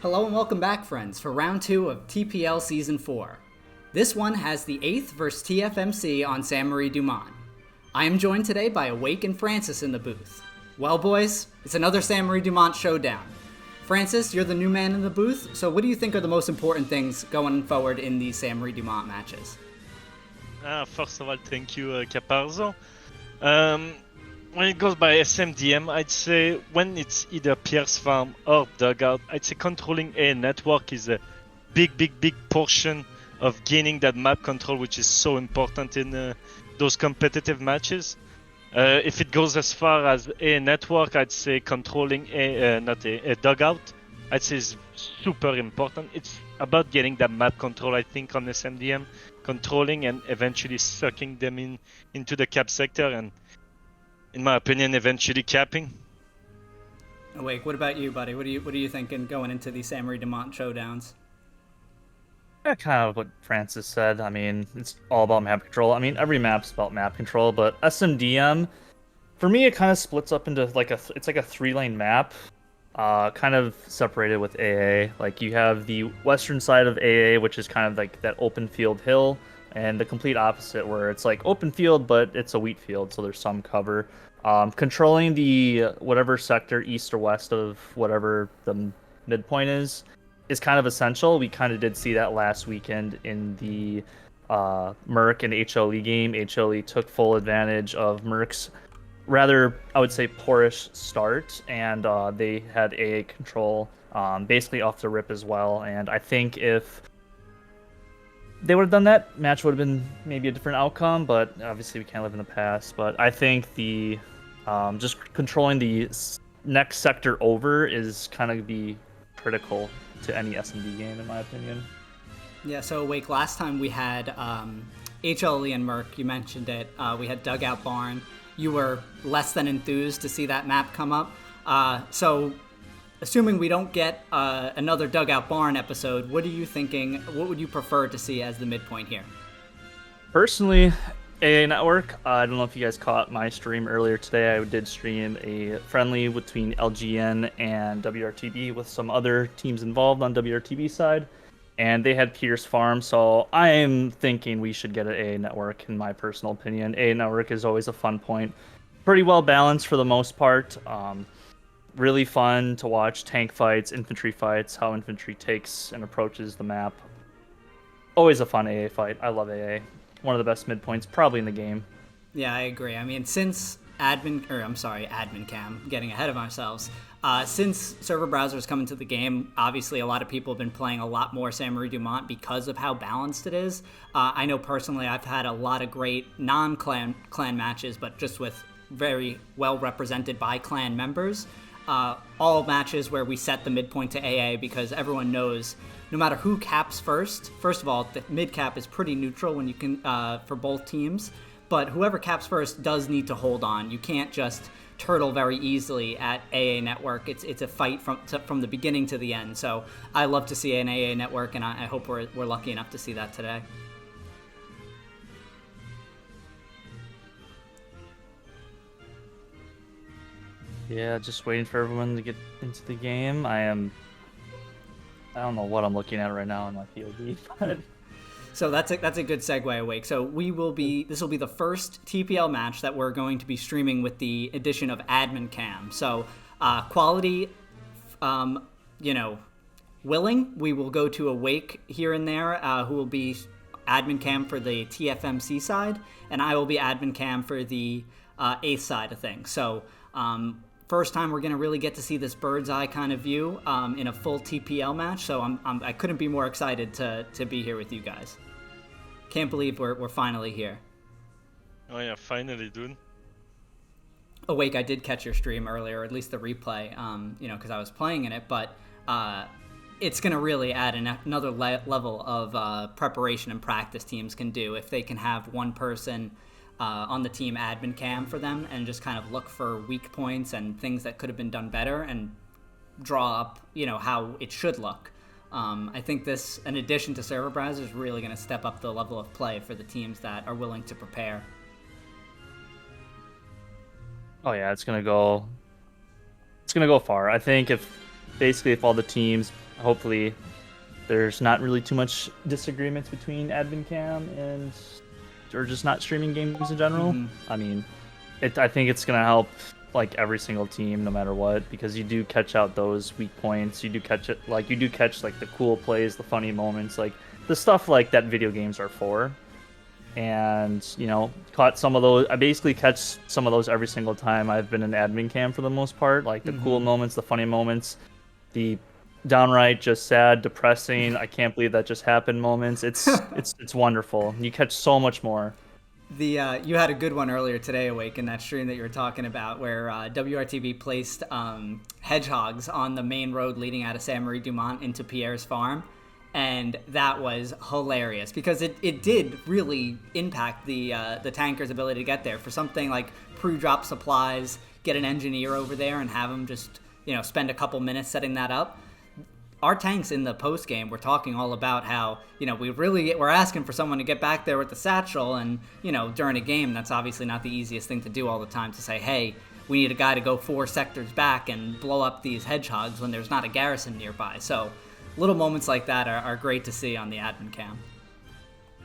Hello and welcome back, friends, for round 2 of TPL Season 4. This one has the 8th versus TFMC on San Marie Dumont. I am joined today by Awake and Francis in the booth. Well, boys, it's another San Marie Dumont showdown. Francis, you're the new man in the booth, so what do you think are the most important things going forward in these San Marie Dumont matches? First of all, thank you, Caparzo. When it goes by SMDM, I'd say when it's either Pierce Farm or Dugout, I'd say controlling a network is a big portion of gaining that map control, which is so important in those competitive matches. If it goes as far as a network, I'd say controlling a Dugout, I'd say is super important. It's about getting that map control, I think, on SMDM, controlling and eventually sucking them into the cap sector and, in my opinion, eventually capping. Awake, what about you, buddy? What are you thinking going into these San Marie Dumont showdowns? Yeah, kind of what Francis said. I mean, it's all about map control. I mean, every map's about map control, but SMDM, for me, it kind of splits up into it's like a 3-lane map, kind of separated with AA. Like you have the western side of AA, which is kind of like that open field hill, and the complete opposite where it's like open field, but it's a wheat field, so there's some cover. Controlling the whatever sector east or west of whatever the midpoint is kind of essential. We kind of did see that last weekend in the Merc and HLE game. HLE took full advantage of Merc's rather, I would say, poorish start, and they had AA control basically off the rip as well. And I think if they would have done that, match would have been maybe a different outcome, but obviously we can't live in the past. But I think the just controlling the next sector over is kind of be critical to any S&D game, in my opinion. Yeah, so Awake, last time we had HLE and Merc, you mentioned it. We had Dugout Barn. You were less than enthused to see that map come up. So assuming we don't get another Dugout Barn episode, what are you thinking? What would you prefer to see as the midpoint here? Personally, AA Network, I don't know if you guys caught my stream earlier today. I did stream a friendly between LGN and WRTB with some other teams involved on WRTB side, and they had Pierce Farm, so I am thinking we should get an AA Network, in my personal opinion. AA Network is always a fun point. Pretty well balanced for the most part. Really fun to watch tank fights, infantry fights, how infantry takes and approaches the map. Always a fun AA fight. I love AA. One of the best midpoints probably in the game. Yeah, I agree. I mean, since Admin Cam, getting ahead of ourselves. Since server browsers come into the game, obviously a lot of people have been playing a lot more San Marie Dumont because of how balanced it is. I know personally I've had a lot of great non-clan matches, but just with very well represented by clan members. All matches where we set the midpoint to AA because everyone knows no matter who caps first of all, the mid cap is pretty neutral when you can for both teams, but whoever caps first does need to hold on. You can't just turtle very easily at AA Network. It's a fight from the beginning to the end. So I love to see an AA Network, and I hope we're lucky enough to see that today. Yeah, just waiting for everyone to get into the game. I don't know what I'm looking at right now in my POV, but so that's a good segue, Awake. So this will be the first TPL match that we're going to be streaming with the addition of Admin Cam. So quality, willing, we will go to Awake here and there, who will be Admin Cam for the TFMC side, and I will be Admin Cam for the 8th side of things. So first time we're going to really get to see this bird's eye kind of view in a full TPL match, so I couldn't be more excited to be here with you guys. Can't believe we're finally here. Oh yeah, finally, dude. Awake, I did catch your stream earlier, or at least the replay, because I was playing in it, but it's going to really add another level of preparation and practice teams can do if they can have one person on the team admin cam for them and just kind of look for weak points and things that could have been done better and draw up, how it should look. I think this, in addition to server browsers, is really going to step up the level of play for the teams that are willing to prepare. Oh yeah, it's gonna go far. I think if all the teams hopefully there's not really too much disagreements between admin cam and or just not streaming games in general. I mean, I think it's gonna help like every single team, no matter what, because you do catch out those weak points. You do catch like the cool plays, the funny moments, like the stuff like that video games are for. And caught some of those. I basically catch some of those every single time I've been in admin cam for the most part, like the cool moments, the funny moments, the downright just sad, depressing, I can't believe that just happened moments. It's wonderful. You catch so much more. You had a good one earlier today, Awake, in that stream that you were talking about, where WRTV placed hedgehogs on the main road leading out of Saint Marie Dumont into Pierre's farm, and that was hilarious because it did really impact the tanker's ability to get there. For something like pre-drop supplies, get an engineer over there and have him just spend a couple minutes setting that up. Our tanks in the post game were talking all about how we're asking for someone to get back there with the satchel, and during a game that's obviously not the easiest thing to do all the time, to say, hey, we need a guy to go 4 sectors back and blow up these hedgehogs when there's not a garrison nearby. So little moments like that are great to see on the admin cam.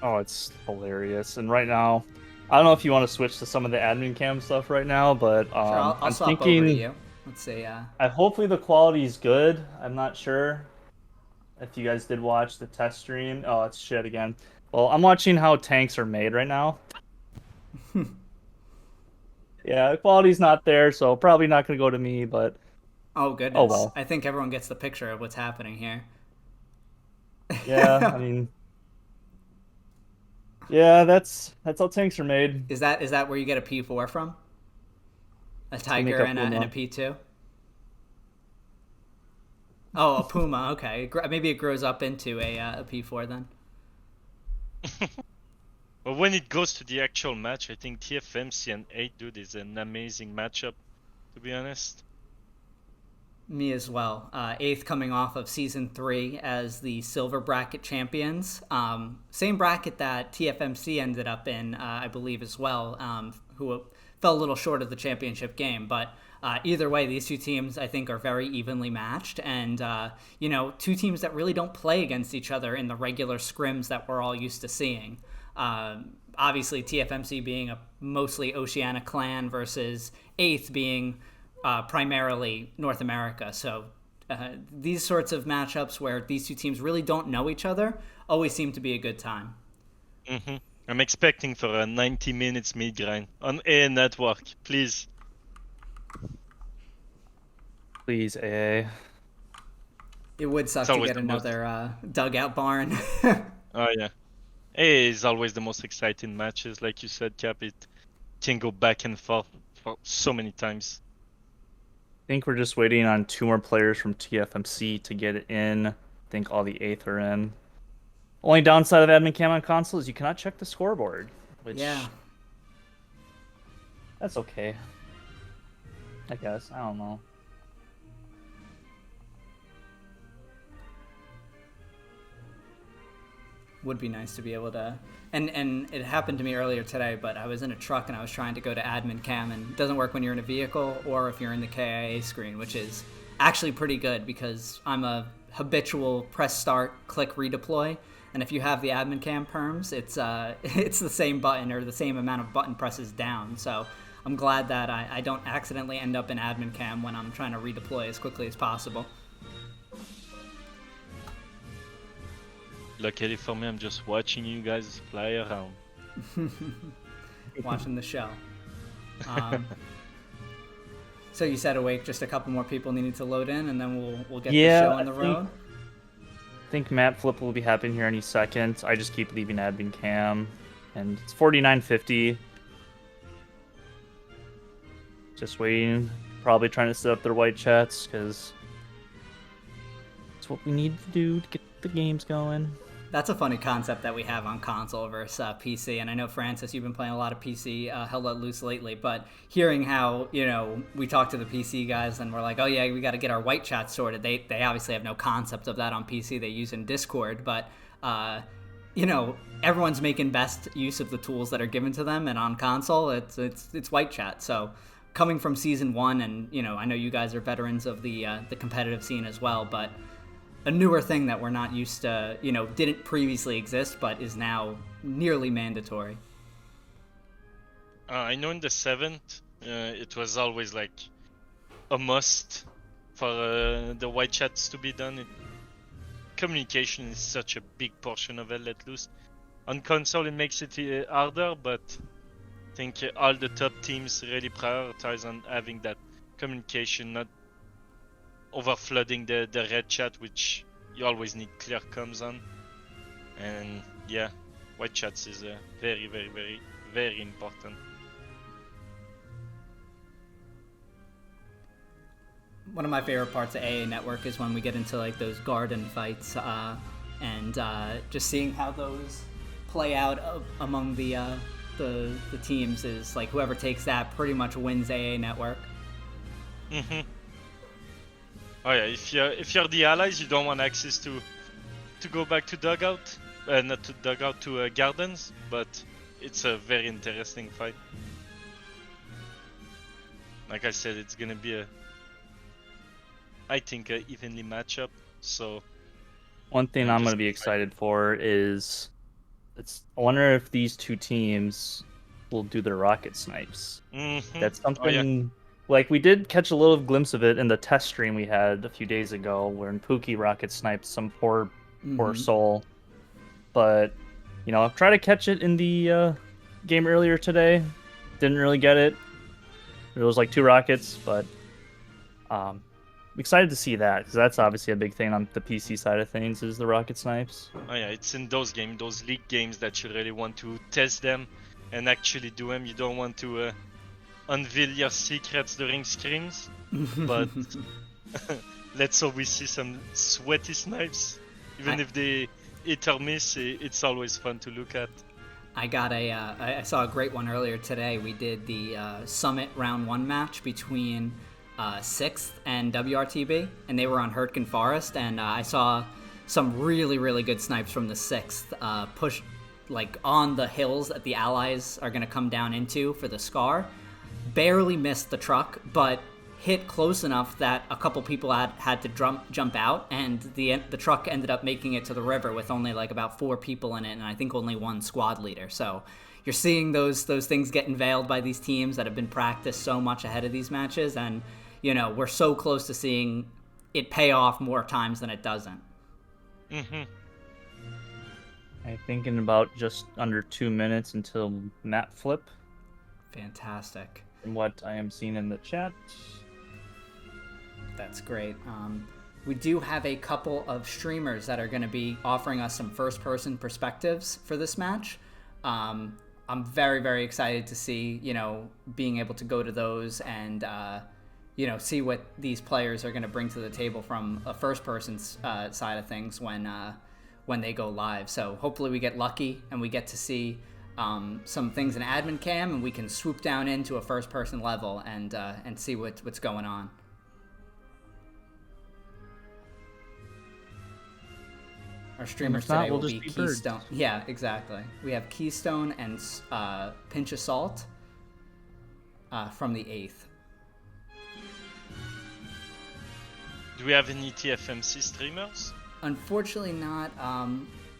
Oh, it's hilarious. And right now, I don't know if you want to switch to some of the admin cam stuff right now, but sure, I'll I'm swap thinking, over to you. Let's see. hopefully the quality's good. I'm not sure if you guys did watch the test stream. Oh, it's shit again. Well, I'm watching how tanks are made right now. Yeah, the quality's not there, so probably not going to go to me, but oh goodness. Oh well. I think everyone gets the picture of what's happening here. Yeah, I mean, yeah, that's how tanks are made. Is that where you get a P4 from? A Tiger and a P2? Oh, a Puma. Okay, maybe it grows up into a P4 then. But when it goes to the actual match, I think TFMC and 8 Dude is an amazing matchup, to be honest. Me as well. 8th coming off of Season 3 as the Silver Bracket champions. Same bracket that TFMC ended up in, I believe, as well, who fell a little short of the championship game. But either way, these two teams, I think, are very evenly matched. And, two teams that really don't play against each other in the regular scrims that we're all used to seeing. Obviously, TFMC being a mostly Oceania clan versus 8th being primarily North America. So these sorts of matchups where these two teams really don't know each other always seem to be a good time. Mm-hmm. I'm expecting for a 90 minutes mid grind on A network, please. Please, AA. It would suck to get another dugout barn. Oh yeah. A is always the most exciting matches, like you said, Cap. It can go back and forth for so many times. I think we're just waiting on 2 more players from TFMC to get it in. I think all the 8th are in. Only downside of admin cam on console is you cannot check the scoreboard, which that's okay. I guess. I don't know. Would be nice to be able to, and it happened to me earlier today, but I was in a truck and I was trying to go to admin cam, and it doesn't work when you're in a vehicle or if you're in the KIA screen, which is actually pretty good because I'm a habitual press start, click redeploy, and if you have the admin cam perms, it's the same button or the same amount of button presses down. So I'm glad that I don't accidentally end up in admin cam when I'm trying to redeploy as quickly as possible. Luckily for me, I'm just watching you guys fly around. Watching the show. So you said, Awake, just a couple more people needed to load in, and then we'll get the show on the road? I think map flip will be happening here any second. I just keep leaving admin cam, and it's 49:50. Just waiting. Probably trying to set up their white chats, because it's what we need to do to get the games going. That's a funny concept that we have on console versus PC, and I know, Francis, you've been playing a lot of PC Hell Let Loose lately, but hearing how, we talk to the PC guys and we're like, oh yeah, we got to get our white chat sorted. They obviously have no concept of that on PC. They use in Discord, but, everyone's making best use of the tools that are given to them, and on console, it's white chat. So coming from Season 1, and, I know you guys are veterans of the competitive scene as well, but a newer thing that we're not used to, didn't previously exist, but is now nearly mandatory. I know in the 7th, it was always like a must for the white chats to be done. Communication is such a big portion of Let Loose. On console, it makes it harder, but I think all the top teams really prioritize on having that communication, not overflooding the red chat, which you always need clear comms on. And yeah, white chats is very, very, very, very important. One of my favorite parts of AA Network is when we get into like those garden fights and just seeing how those play out among the teams is like whoever takes that pretty much wins AA Network. Oh yeah, if you're the allies, you don't want access to go back to dugout, not to dugout, to gardens, but it's a very interesting fight. Like I said, it's gonna be I think a evenly matchup. So one thing I'm gonna be excited for is I wonder if these two teams will do their rocket snipes. That's something. Like, we did catch a little glimpse of it in the test stream we had a few days ago, when Pookie rocket sniped some poor soul. But, I've tried to catch it in the game earlier today. Didn't really get it. It was like 2 rockets, but I'm excited to see that, because that's obviously a big thing on the PC side of things, is the rocket snipes. Oh yeah, it's in those games, those league games, that you really want to test them and actually do them. You don't want to unveil your secrets during screams, but let's hope we see some sweaty snipes. Even if they hit or miss, it's always fun to look at. I saw a great one earlier today. We did the Summit Round 1 match between 6th and WRTB, and they were on Hurtgen Forest, and I saw some really, really good snipes from the 6th push like on the hills that the allies are going to come down into for the Scar. Barely missed the truck, but hit close enough that a couple people had to jump out, and the truck ended up making it to the river with only like about 4 people in it, and I think only 1 squad leader. So you're seeing those things get unveiled by these teams that have been practiced so much ahead of these matches, and we're so close to seeing it pay off more times than it doesn't. I'm thinking about just under 2 minutes until map flip. Fantastic. From what I am seeing in the chat. That's great. We do have a couple of streamers that are going to be offering us some first-person perspectives for this match. I'm very, very excited to see, being able to go to those and, see what these players are going to bring to the table from a first-person side of things when they go live. So hopefully we get lucky and we get to see some things in admin cam, and we can swoop down into a first-person level and see what's going on. Our streamers today will be Keystone. Yeah, exactly. We have Keystone and Pinch of Salt from the 8th. Do we have any TFMC streamers? Unfortunately not.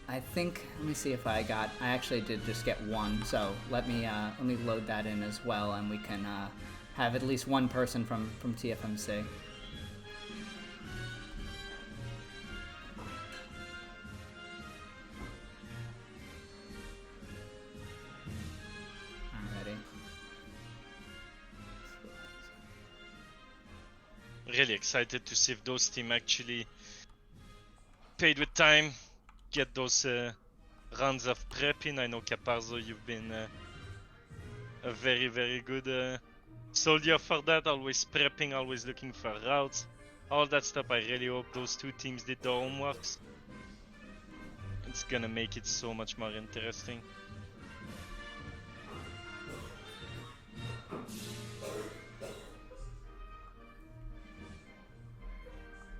I think, let me see if I actually did just get 1, so let me load that in as well, and we can have at least 1 person from TFMC. Really excited to see if those teams actually paid with time, get those rounds of prepping. I know, Caparzo, you've been a very, very good soldier for that, always prepping, always looking for routes, all that stuff. I really hope those 2 teams did their homeworks. It's gonna make it so much more interesting.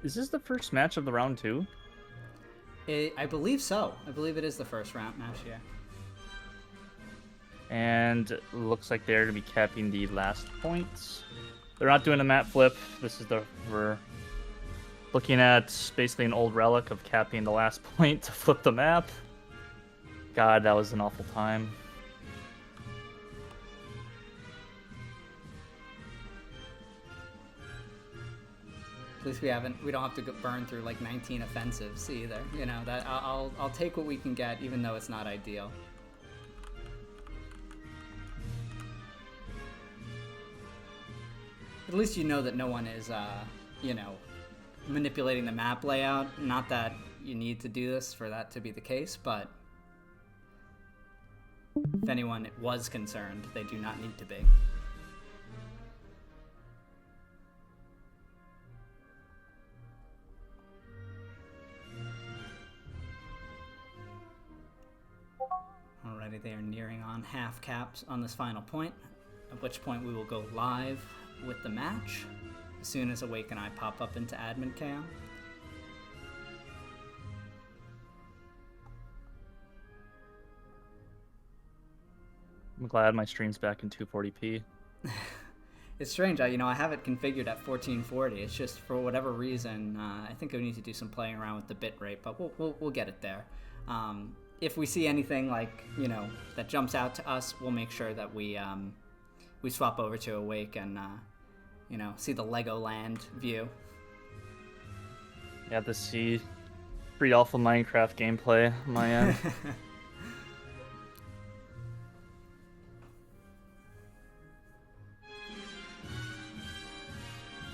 Is this the first match of the round 2? I believe so. I believe it is the first round match, yeah. And it looks like they're going to be capping the last points. They're not doing a map flip. This is the Looking at basically an old relic of capping the last point to flip the map. God, that was an awful time. At least we don't have to burn through like 19 offensives either. You know, that I'll take what we can get, even though it's not ideal. At least you know that no one is, you know, manipulating the map layout. Not that you need to do this for that to be the case, but if anyone was concerned, they do not need to be. Alrighty, they are nearing on half caps on this final point, at which point we will go live with the match as soon as Awake and I pop up into admin cam. I'm glad my stream's back in 240p. It's strange, I have it configured at 1440. It's just for whatever reason, I think I need to do some playing around with the bitrate, but we'll get it there. If we see anything like that jumps out to us, we'll make sure that we swap over to Awake and see the Legoland view. Yeah, this see pretty awful Minecraft gameplay on my end.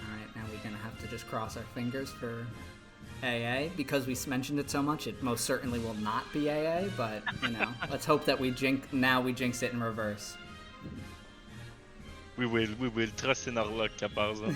Alright, now we're gonna have to just cross our fingers for AA. Because we mentioned it so much, it most certainly will not be AA, but let's hope that we jinx it in reverse. We will trust in our luck, Caparzo.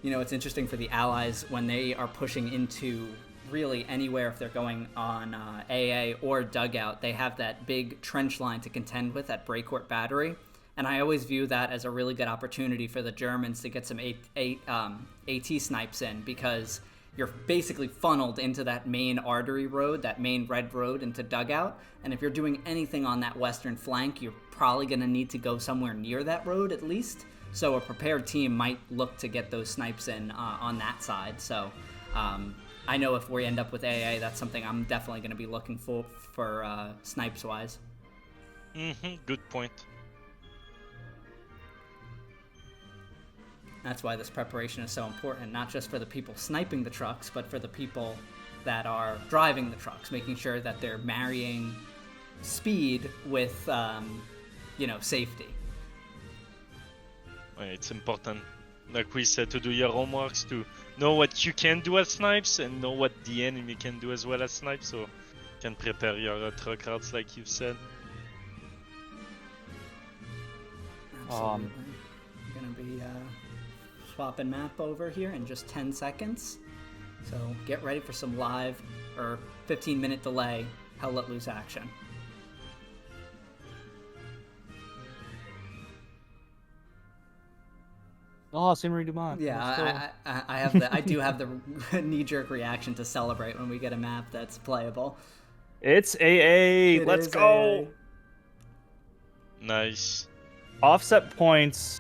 It's interesting for the allies when they are pushing into really anywhere. If they're going on AA or dugout, they have that big trench line to contend with at Breakcourt Battery, and I always view that as a really good opportunity for the Germans to get some AT snipes in, because you're basically funneled into that main artery road, that main red road into dugout, and if you're doing anything on that western flank, you're probably going to need to go somewhere near that road at least. So a prepared team might look to get those snipes in on that side. So I know if we end up with AA, that's something I'm definitely going to be looking for snipes-wise. Good point. That's why this preparation is so important, not just for the people sniping the trucks, but for the people that are driving the trucks, making sure that they're marrying speed with, safety. It's important, like we said, to do your homeworks, to know what you can do as snipes and know what the enemy can do as well as snipes, so you can prepare your truck routes like you said. Absolutely. I'm going to be swapping map over here in just 10 seconds. So get ready for some live or 15-minute delay Hell Let Loose action. Oh, Saint-Marie Dumont. Yeah, I do have the knee-jerk reaction to celebrate when we get a map that's playable. It's AA. Let's go. AA. Nice. Offset points.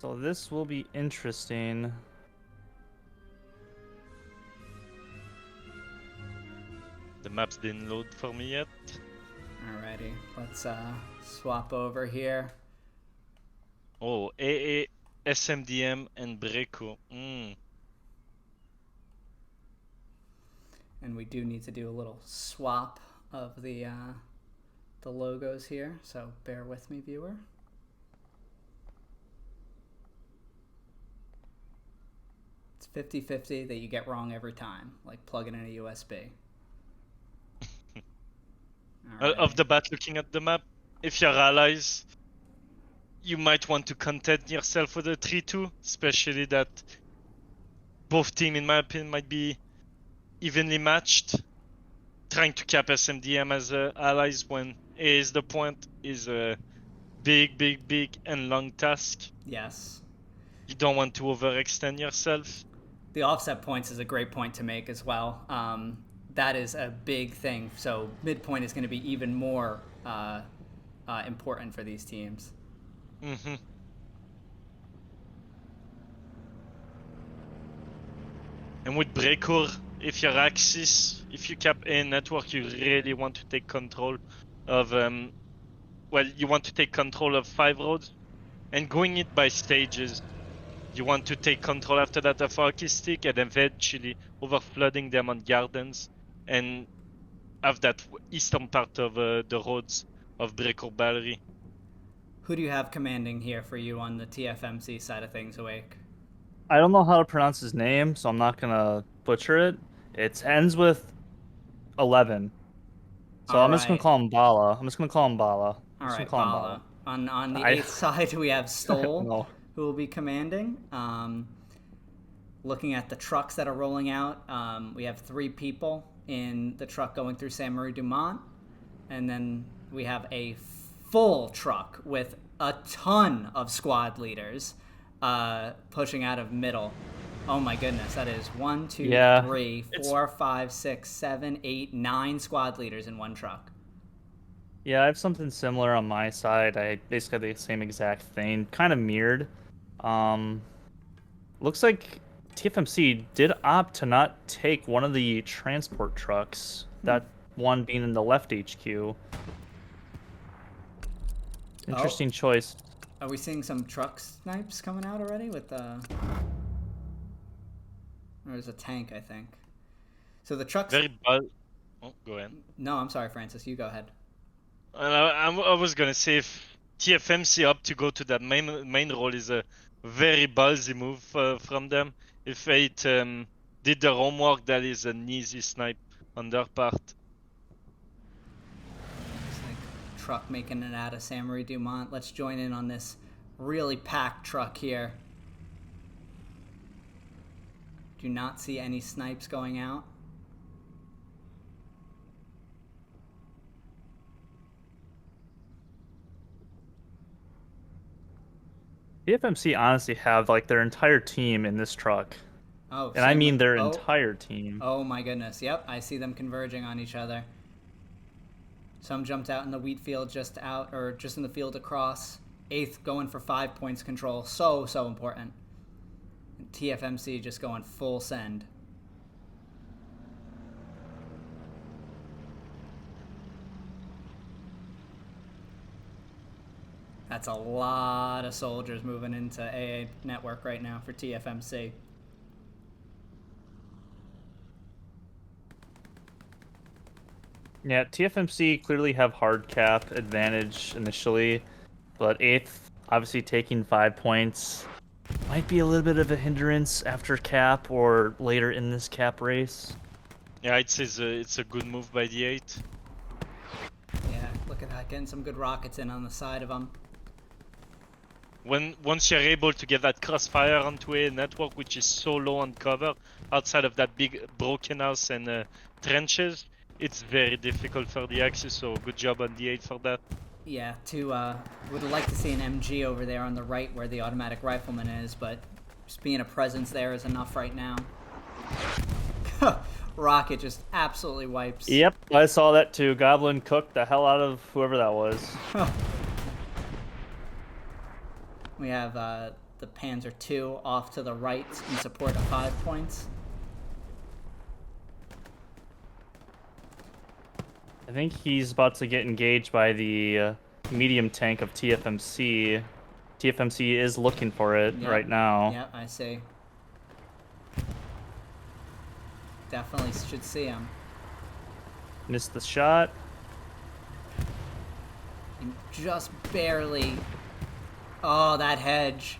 So this will be interesting. The maps didn't load for me yet. Alrighty, let's swap over here. Oh, AA, SMDM, and Breco. And we do need to do a little swap of the logos here, so bear with me, viewer. It's 50-50 that you get wrong every time, like plugging in a USB. Of the bat, looking at the map, if you're allies, you might want to content yourself with a 3-2, especially that both teams, in my opinion, might be evenly matched. Trying to cap SMDM as allies when A is the point is a big and long task. Yes. You don't want to overextend yourself. The offset points is a great point to make as well. That is a big thing. So midpoint is going to be even more important for these teams. Mm-hmm. And with Breaker, if your Axis, if you cap a network, you really want to take control of, you want to take control of 5 roads, and going it by stages. You want to take control after that of Archistic, and eventually overflooding them on Gardens, and have that eastern part of the roads of Breaker Battery. Who do you have commanding here for you on the TFMC side of things, Awake? I don't know how to pronounce his name, so I'm not gonna butcher it. It ends with 11. So All I'm just gonna right. call him Bala. I'm just gonna call him Bala. I'm All just gonna right, call him Bala. Bala. On the I 8th side, we have I don't Stoll, know. who will be commanding. Looking at the trucks that are rolling out, we have 3 people in the truck going through Saint Marie Dumont, and then we have a full truck with a ton of squad leaders pushing out of middle. Oh my goodness, that is 1, 2, Yeah, 3, it's 4, 5, 6, 7, 8, 9 squad leaders in one truck. yeah. I have something similar on my side. I basically have the same exact thing, kind of mirrored. Um, Looks like TFMC did opt to not take one of the transport trucks. That one being in the left HQ. Oh, Interesting choice. are we seeing some truck snipes coming out already with there's a tank, I think. So the trucks. Very bad. Oh, go ahead. No, I'm sorry, Francis. You go ahead. I was gonna say if TFMC up to go to that main role is a very ballsy move from them. If it did their homework, that is an easy snipe on their part. Looks like truck making it out of Saint Marie Dumont. Let's join in on this really packed truck here. Do not see any snipes going out. TFMC honestly have like their entire team in this truck. Oh, And I mean their oh, entire team. oh my goodness. Yep, I see them converging on each other. Some jumped out in the wheat field just out, or just in the field across. 8th going for 5 points control. So important. And TFMC just going full send. That's a lot of soldiers moving into AA network right now for TFMC. Yeah, TFMC clearly have hard cap advantage initially, but 8th obviously taking 5 points might be a little bit of a hindrance after cap or later in this cap race. Yeah, it's a good move by the 8. Yeah, look at that, getting some good rockets in on the side of them. Once you're able to get that crossfire onto a network which is so low on cover outside of that big broken house and trenches, it's very difficult for the Axis. So good job on the 8 for that. Yeah, would like to see an MG over there on the right where the automatic rifleman is, but just being a presence there is enough right now. Rocket just absolutely wipes. Yep, I saw that too. Goblin cooked the hell out of whoever that was. We have the Panzer II off to the right in support of 5 points. I think he's about to get engaged by the medium tank of TFMC. TFMC is looking for it right now. Yep, I see. Definitely should see him. Missed the shot. And just barely. Oh, that hedge.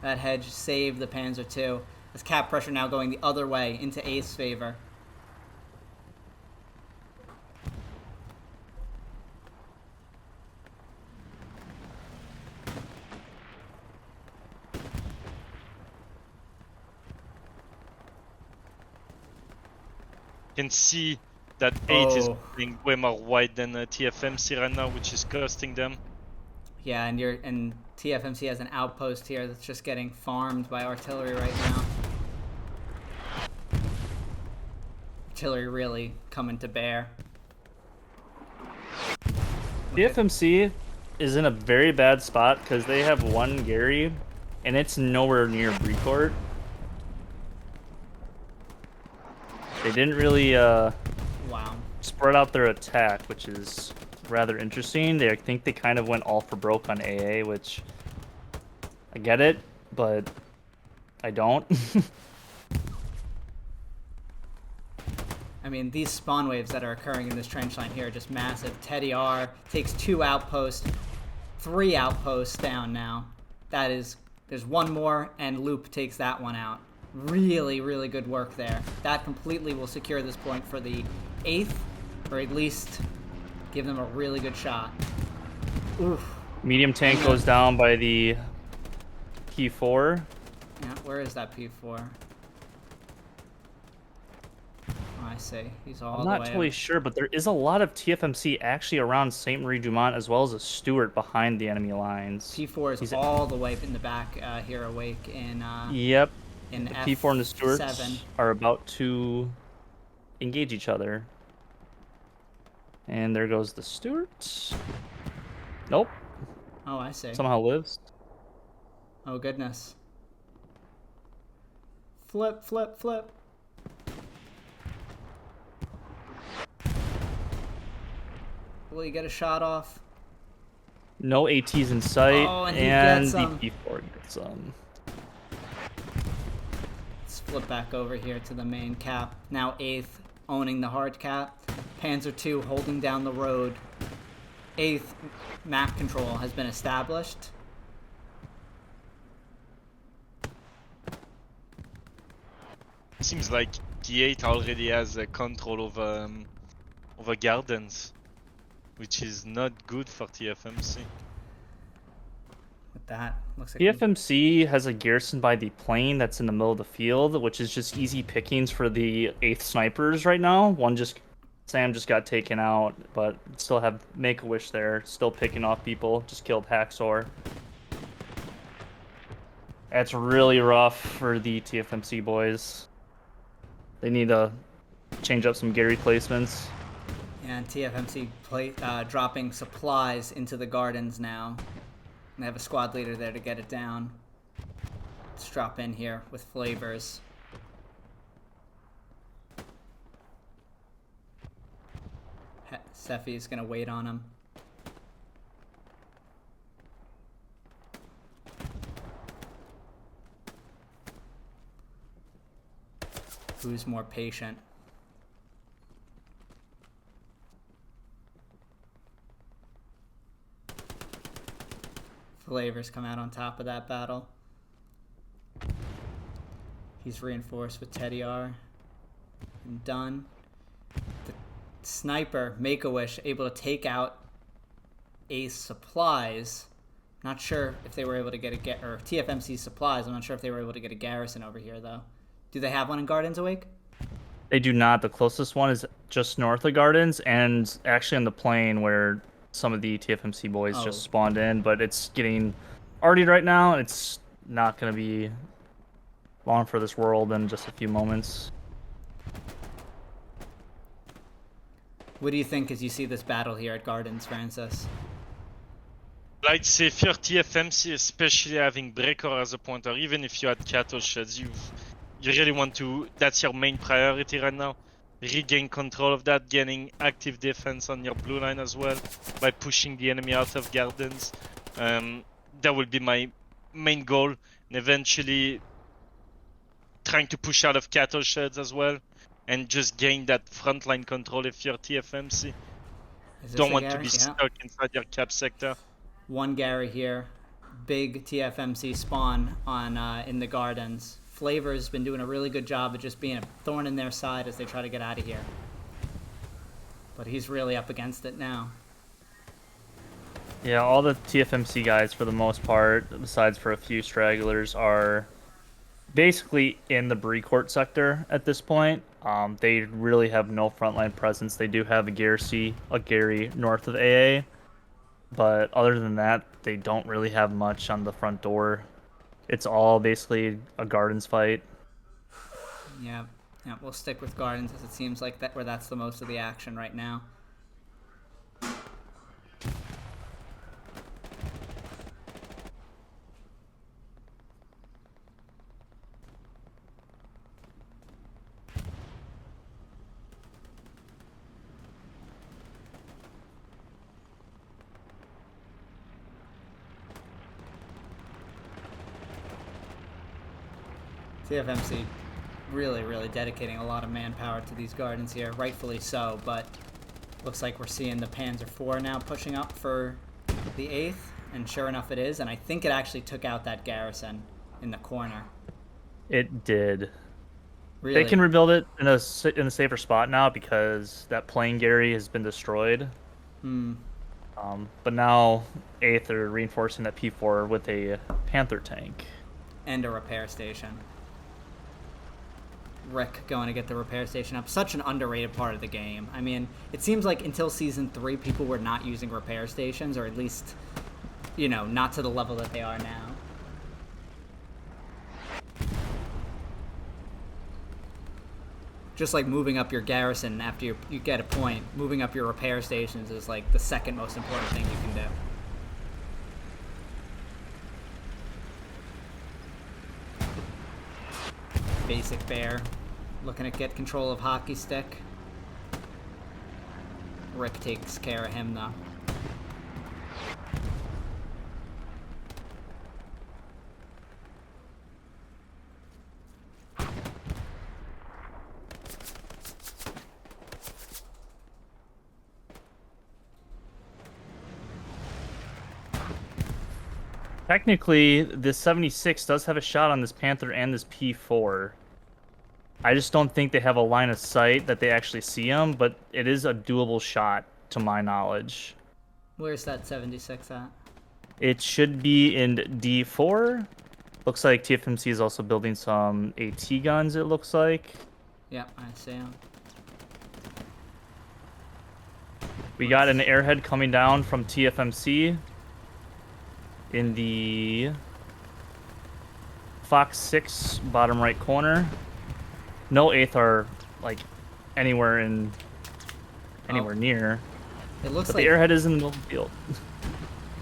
That hedge saved the Panzer II. This cap pressure now going the other way into Ace favor. Can see that 8 is being way more wide than TFMC right now, which is costing them. Yeah, and TFMC has an outpost here that's just getting farmed by artillery right now. Artillery really coming to bear. TFMC is in a very bad spot because they have one Gary, and it's nowhere near Brecourt. They didn't really Wow. spread out their attack, which is rather interesting. I think they kind of went all for broke on AA, which I get it, but I don't. I mean, these spawn waves that are occurring in this trench line here are just massive. Teddy R takes 2 outposts, 3 outposts down now. There's one more, and Loop takes that one out. Really, really good work there. That completely will secure this point for the 8th, or at least give them a really good shot. Oof. Medium tank goes down by the P4. Yeah, where is that P4? Oh, I see. He's all I'm the way not totally up. sure, but there is a lot of TFMC actually around Saint Marie Dumont, as well as a Stewart behind the enemy lines. P4 is all the way in the back here, awake in Yep. in The P4 and the Stewarts F7. are about to engage each other. And there goes the Stewart. Nope. Oh, I see. Somehow lives. Oh, goodness. Flip, flip, flip. Will he get a shot off? No ATs in sight. Oh, and he and gets the some. P4 gets some. Let's flip back over here to the main cap. Now 8th, owning the hard cap. Panzer II holding down the road. 8th, map control has been established. Seems like T8 already has control over gardens, which is not good for TFMC. With that, looks like TFMC has a garrison by the plane that's in the middle of the field, which is just easy pickings for the 8th snipers right now. Sam just got taken out, but still have Make-A-Wish there, still picking off people. Just killed Haxor. That's really rough for the TFMC boys. They need to change up some Gary placements. and TFMC dropping supplies into the gardens now. And they have a squad leader there to get it down. Let's drop in here with flavors. Seffi is going to wait on him. Who's more patient? Flavors come out on top of that battle. He's reinforced with Teddy R. And done. The sniper, Make-A-Wish, able to take out Ace supplies. Not sure if they were able to get or TFMC supplies. I'm not sure if they were able to get a garrison over here, though. Do they have one in Gardens Awake? They do not. The closest one is just north of Gardens and actually on the plain where some of the TFMC boys just spawned in, but it's getting artied right now, and it's not going to be long for this world in just a few moments. What do you think as you see this battle here at Gardens, Francis? I'd say for TFMC, especially having Breaker as a pointer, even if you had Cattle Sheds, you really want to, that's your main priority right now. Regain control of that, gaining active defense on your blue line as well by pushing the enemy out of gardens. That will be my main goal, and eventually trying to push out of cattle sheds as well and just gain that frontline control if you're TFMC. Don't want to be stuck inside your cap sector. One Gary here, big TFMC spawn on in the gardens. Flavor's been doing a really good job of just being a thorn in their side as they try to get out of here. But he's really up against it now. Yeah, all the TFMC guys, for the most part, besides for a few stragglers, are basically in the Brecourt sector at this point. They really have no frontline presence. They do have a Gary north of AA, but other than that, they don't really have much on the front door. It's all basically a Gardens fight. Yeah, we'll stick with Gardens as it seems like that's the most of the action right now. TFMC really, really dedicating a lot of manpower to these gardens here, rightfully so, but looks like we're seeing the Panzer IV now pushing up for the 8th, and sure enough it is, and I think it actually took out that garrison in the corner. It did. Really? They can rebuild it in a safer spot now because that plane Gary has been destroyed. But now 8th are reinforcing that P4 with a Panther tank. And a repair station. Rick going to get the repair station up. Such an underrated part of the game. I mean, it seems like until Season 3, people were not using repair stations, or at least, you know, not to the level that they are now. Just like moving up your garrison after you get a point, moving up your repair stations is like the second most important thing you can do. Basic Bear looking to get control of Hockey Stick. Rick takes care of him though. Technically, this 76 does have a shot on this Panther and this P4. I just don't think they have a line of sight that they actually see him, but it is a doable shot, to my knowledge. Where's that 76 at? It should be in D4. Looks like TFMC is also building some AT guns, it looks like. Yep, I see him. We got an airhead coming down from TFMC in the Fox 6 bottom right corner. No 8th are like anywhere near. It looks but like the airhead is in the middle of the field.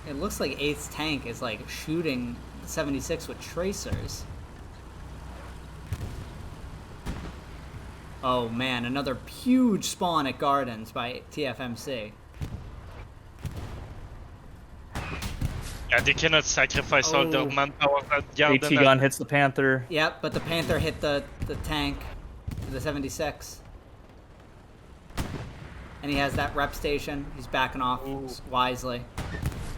It looks like 8's tank is like shooting 76 with tracers. Oh man, another huge spawn at Gardens by TFMC. Yeah, they cannot sacrifice all their manpower at Garden. AT gun hits the Panther. Yep, but the Panther hit the tank, the 76. And he has that rep station. He's backing off wisely.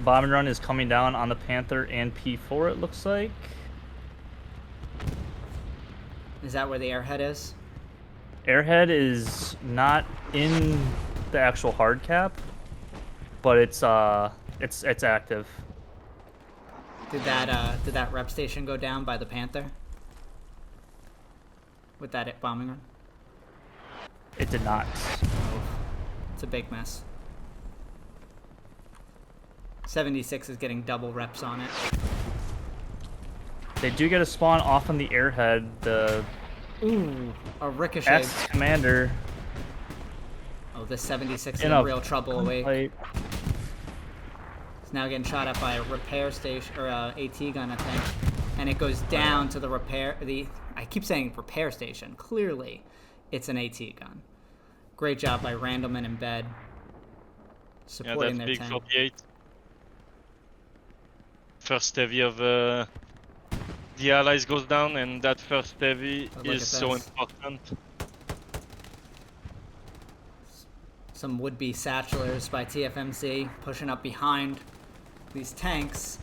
Bombing run is coming down on the Panther and P4, it looks like. Is that where the airhead is? Airhead is not in the actual hard cap, but it's active. Did that rep station go down by the Panther? With that bombing run? It did not. Oh, it's a big mess. 76 is getting double reps on it. They do get a spawn off on the airhead. The A ricochet. S commander. Oh, this 76 is in real trouble. Awake. It's now getting shot at by a repair station or a AT gun, I think, and it goes down to the repair. I keep saying repair station. Clearly, it's an AT gun. Great job by Randleman in bed, supporting their big tank. 48. First heavy of the Allies goes down, and that first heavy is so important. Some would-be satchelers by TFMC pushing up behind these tanks.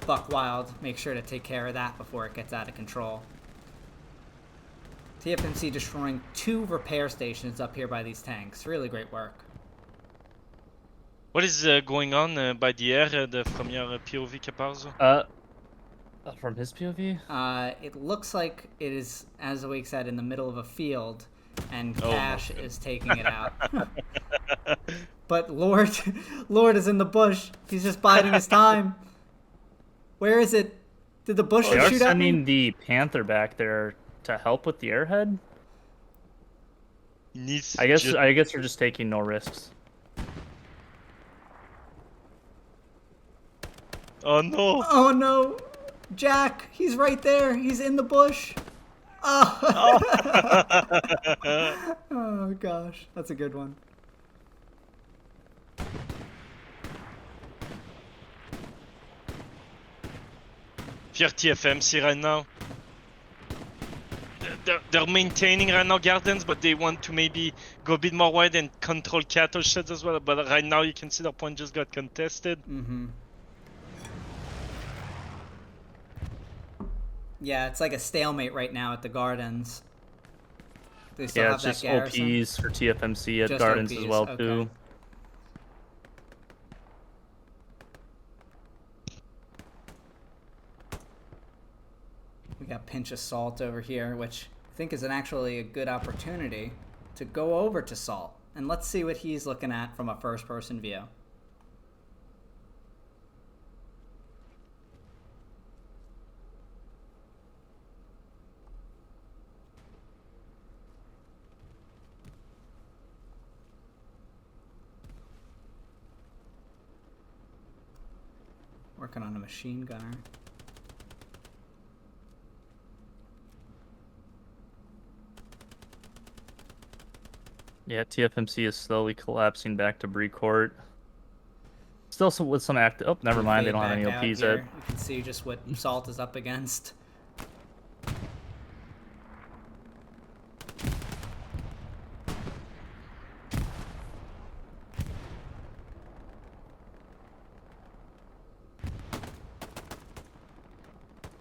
Buck Wild, make sure to take care of that before it gets out of control. TFMC destroying 2 repair stations up here by these tanks. Really great work. What is going on by the air from your POV, Caparzo? From his POV? It looks like it is, as Awake said, in the middle of a field, and Cash is taking it out. But Lord is in the bush. He's just biding his time. Where is it? Did the bush shoot at me? They are sending the Panther back there to help with the airhead. I guess they're just taking no risks. Oh no! Oh no! Jack, he's right there. He's in the bush. Oh, oh gosh, that's a good one. If you're TFMC right now, they're maintaining right now gardens, but they want to maybe go a bit more wide and control cattle sheds as well. But right now you can see their point just got contested. Yeah, it's like a stalemate right now at the gardens. They still Yeah, have it's that just garrison? OPs for TFMC at Just Gardens OPs, as well, okay. too. We got Pinch of Salt over here, which I think is actually a good opportunity to go over to Salt. And let's see what he's looking at from a first-person view. Working on a machine gunner. Yeah, TFMC is slowly collapsing back to Brecourt. Still with some active. Oh, never mind. They don't have any OPs yet. You can see just what Salt is up against.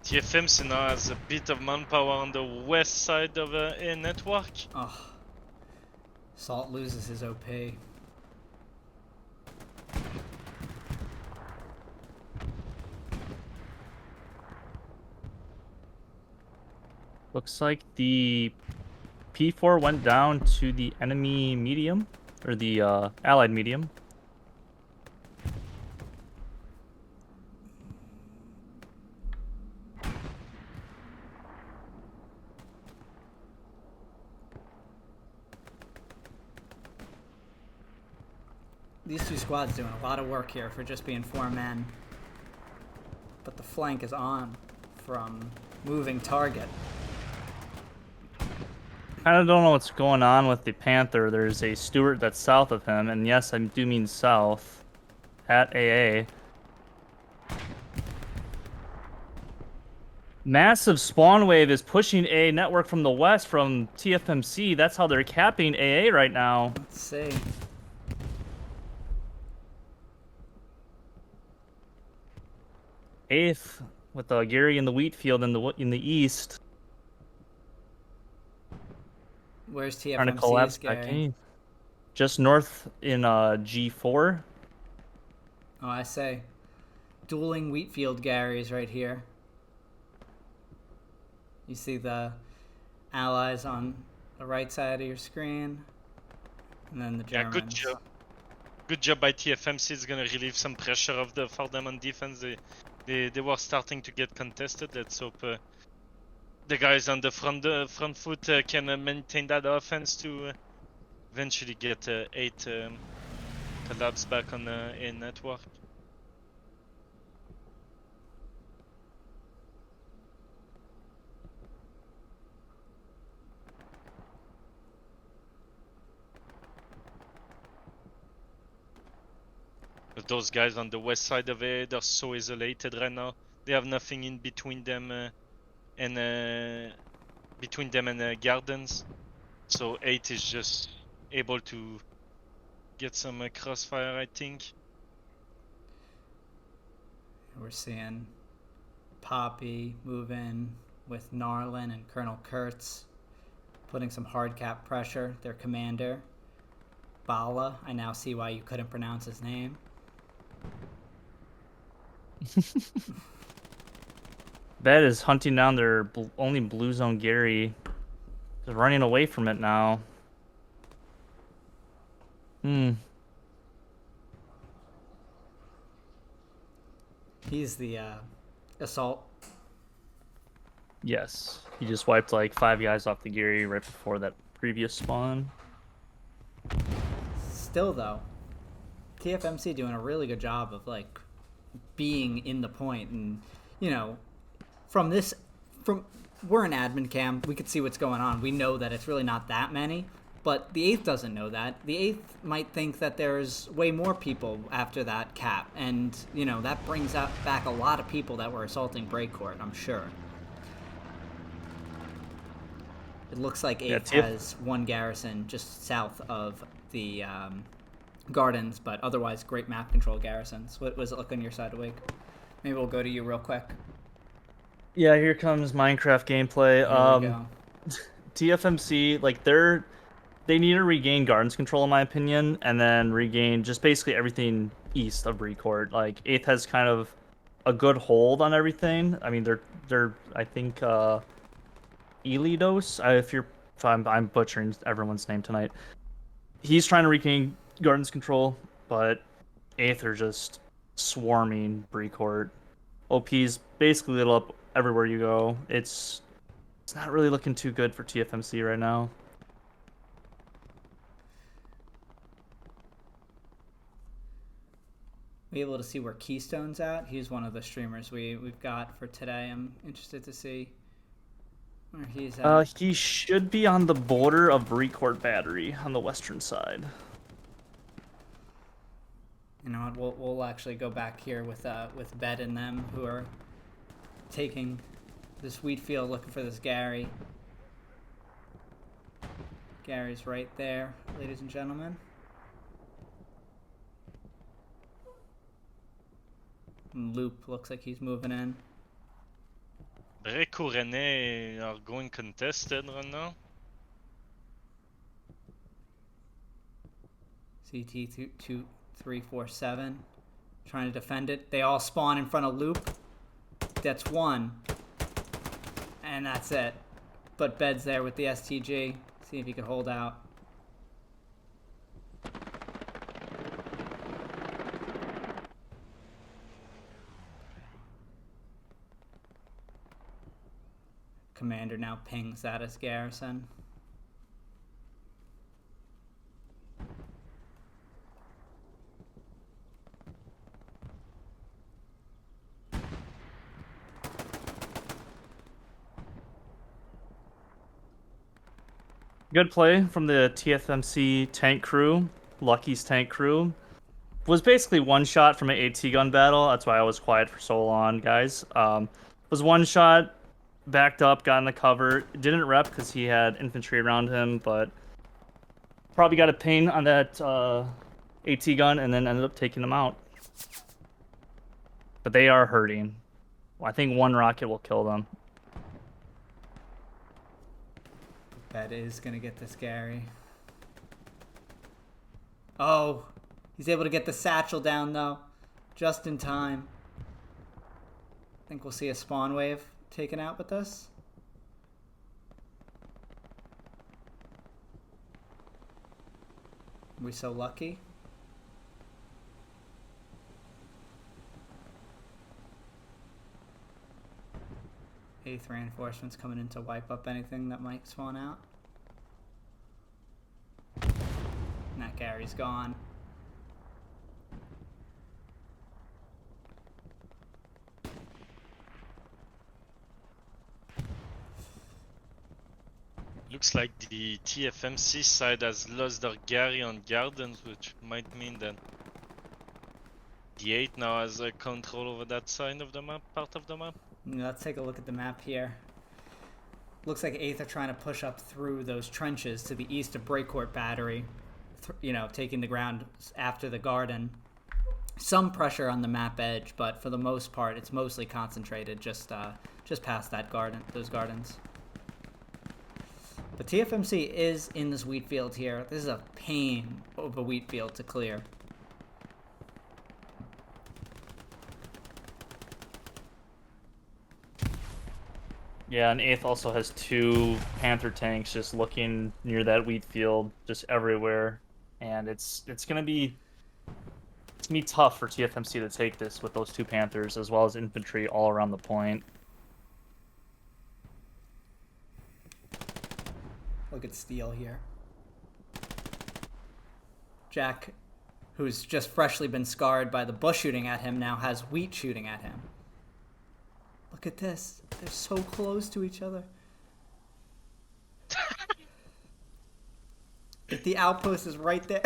TFMC now has a bit of manpower on the west side of a network. Oh, Salt loses his OP. Looks like the P4 went down to the enemy medium, or the allied medium. These two squads doing a lot of work here for just being 4 men. But the flank is on from moving target. Kind of don't know what's going on with the Panther. There's a Stewart that's south of him, and yes, I do mean south, at AA. Massive spawn wave is pushing AA network from the west from TFMC. That's how they're capping AA right now. Let's see. Eighth with Gary in the wheat field in the east. Where's Trying to TFMC's, collapse back Gary? in. Just north in G4. Oh, I say. Dueling Wheatfield Garys right here. You see the allies on the right side of your screen. And then the Germans. Yeah, good job. Good job by TFMC. It's gonna relieve some pressure for them on defense. They were starting to get contested. Let's hope the guys on the front foot can maintain that offense to eventually get 8 collabs back on a network. But those guys on the west side of it, they're so isolated right now. They have nothing in between them and Gardens. So 8 is just able to get some crossfire, I think. We're seeing Poppy move in with Narlin and Colonel Kurtz, putting some hard cap pressure. Their commander, Bala. I now see why you couldn't pronounce his name. That is hunting down their only blue zone Gary. They're running away from it now. He's the assault. Yes. He just wiped like 5 guys off the Gary right before that previous spawn. Still though, TFMC doing a really good job of like being in the point, and you know, from we're an admin cam, we could see what's going on. We know that it's really not that many, but the 8th doesn't know that. The 8th might think that there's way more people after that cap, and you know that brings back a lot of people that were assaulting Breakcourt, I'm sure. It looks like 8th has one garrison just south of the gardens, but otherwise great map control garrisons. What does it look on your side, Awake? Maybe we'll go to you real quick. Yeah, here comes Minecraft gameplay. Here we go. TFMC, like they need to regain gardens control in my opinion, and then regain just basically everything east of Recourt. Like 8th has kind of a good hold on everything. I mean, they're I think Elidos. If I'm butchering everyone's name tonight. He's trying to regain gardens control, but 8th are just swarming Brecourt. OP's basically lit up everywhere you go. It's not really looking too good for TFMC right now. Be able to see where Keystone's at. He's one of the streamers we've got for today. I'm interested to see where he's at. He should be on the border of Brecourt Battery on the western side. You know what? We'll actually go back here with Bed and them, who are taking this wheat field, looking for this Gary. Gary's right there, ladies and gentlemen. And Loop looks like he's moving in. Brecourt are going contested right now. CT 2347 trying to defend it. They all spawn in front of Loop. That's one. And that's it. But Bed's there with the STG. See if he could hold out. Commander now pings at his garrison. Good play from the TFMC tank crew. Lucky's tank crew was basically one shot from an AT gun battle. That's why I was quiet for so long, guys. Was one shot, backed up, got in the cover. Didn't rep because he had infantry around him, but probably got a ping on that AT gun and then ended up taking them out. But they are hurting. I think one rocket will kill them. That is going to get this Gary. Oh, he's able to get the satchel down, though. Just in time. I think we'll see a spawn wave taken out with this. Are we so lucky? Eighth reinforcements coming in to wipe up anything that might spawn out. And that Gary's gone. Looks like the TFMC side has lost their Gary on Gardens, which might mean that the 8 now has control over that side of the map, part of the map. Let's take a look at the map here. Looks like 8th are trying to push up through those trenches to the east of Brecourt Battery. You know, taking the ground after the garden. Some pressure on the map edge, but for the most part, it's mostly concentrated just past that garden, those gardens. But TFMC is in this wheat field here. This is a pain of a wheat field to clear. Yeah, and 8th also has 2 Panther tanks just looking near that wheat field, just everywhere. And it's gonna be tough for TFMC to take this with those 2 Panthers as well as infantry all around the point. Look at Steel here. Jack, who's just freshly been scarred by the bush shooting at him, now has wheat shooting at him. Look at this. They're so close to each other. The outpost is right there.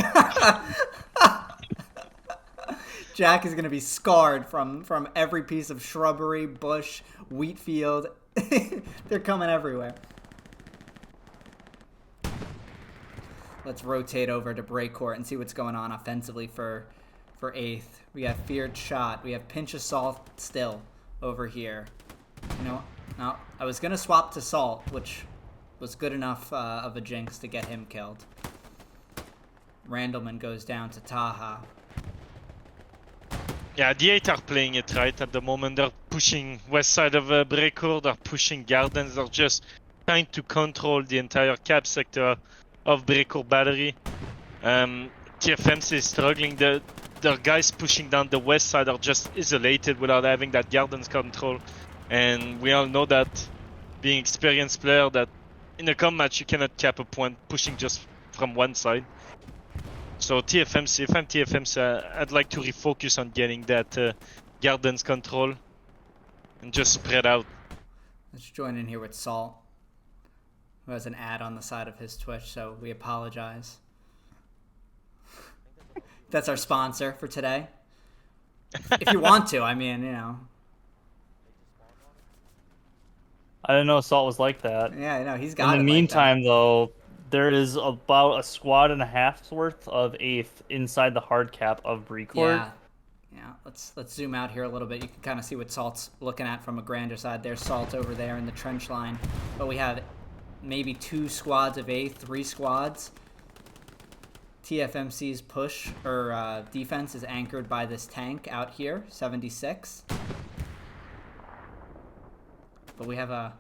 Jack is going to be scarred from every piece of shrubbery, bush, wheat field. They're coming everywhere. Let's rotate over to Breakcourt and see what's going on offensively for 8th. We have Feared Shot. We have Pinch Assault still over here. You know, no, I was going to swap to Salt, which was good enough of a jinx to get him killed. Randleman goes down to Taha. Yeah, the 8 are playing it right at the moment. They're pushing west side of Breakcourt. They're pushing Gardens. They're just trying to control the entire cap sector of Breakcourt Battery. TFMC is struggling. The guys pushing down the west side are just isolated without having that Gardens control. And we all know that, being experienced player, that in a comp match you cannot cap a point pushing just from one side. So TFMC, if I'm TFMC, I'd like to refocus on getting that Gardens control and just spread out. Let's join in here with Salt, who has an ad on the side of his Twitch, so we apologize. That's our sponsor for today. If you want to, I mean, you know. I didn't know Salt was like that. Yeah, no, he's got it. In the meantime, though, there is about a squad and a half's worth of 8th inside the hard cap of Breakcourt. Yeah. Let's zoom out here a little bit. You can kind of see what Salt's looking at from a grander side. There's Salt over there in the trench line, but we have maybe 2 squads of 8th, 3 squads. TFMC's push or defense is anchored by this tank out here, 76. But we have a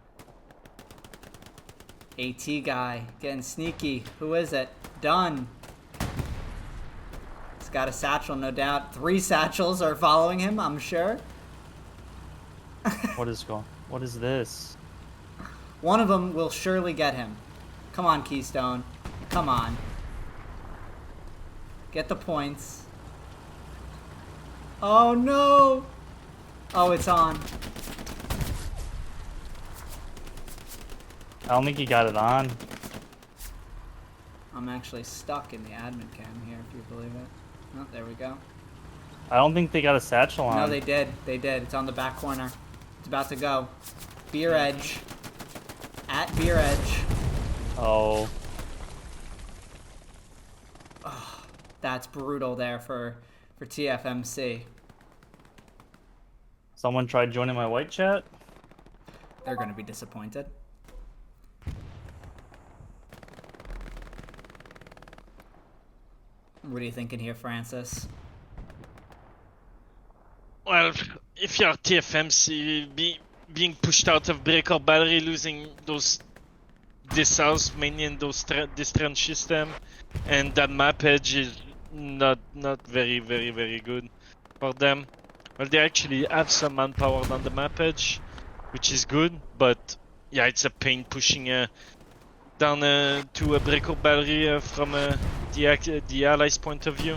AT guy getting sneaky. Who is it? Dunn. He's got a satchel, no doubt. 3 satchels are following him, I'm sure. What is this? One of them will surely get him. Come on, Keystone. Come on. Get the points. Oh, no. Oh, it's on. I don't think he got it on. I'm actually stuck in the admin cam here, if you believe it. Oh, there we go. I don't think they got a satchel on. No, they did. They did. It's on the back corner. It's about to go. Beer Edge. At Beer Edge. Oh. That's brutal there for TFMC. Someone tried joining my white chat? They're going to be disappointed. What are you thinking here, Francis? Well, if you're TFMC, being pushed out of Breakcourt Battery, losing those house mainly in those this trench system, and that map edge is not very good for them. Well, they actually have some manpower on the map edge, which is good, but yeah, it's a pain pushing down to a Breakcourt Battery from the allies' point of view.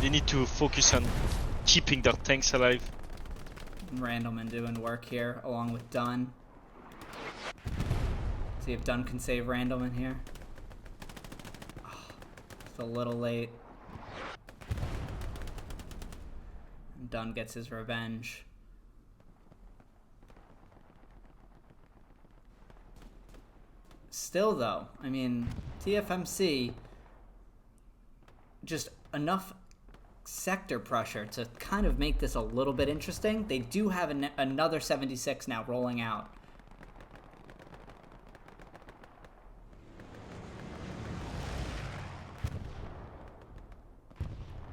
They need to focus on keeping their tanks alive. Randleman doing work here along with Dunn. See if Dunn can save Randleman here. Oh, it's a little late. Dunn gets his revenge. Still though, I mean, TFMC, just enough sector pressure to kind of make this a little bit interesting. They do have another 76 now rolling out.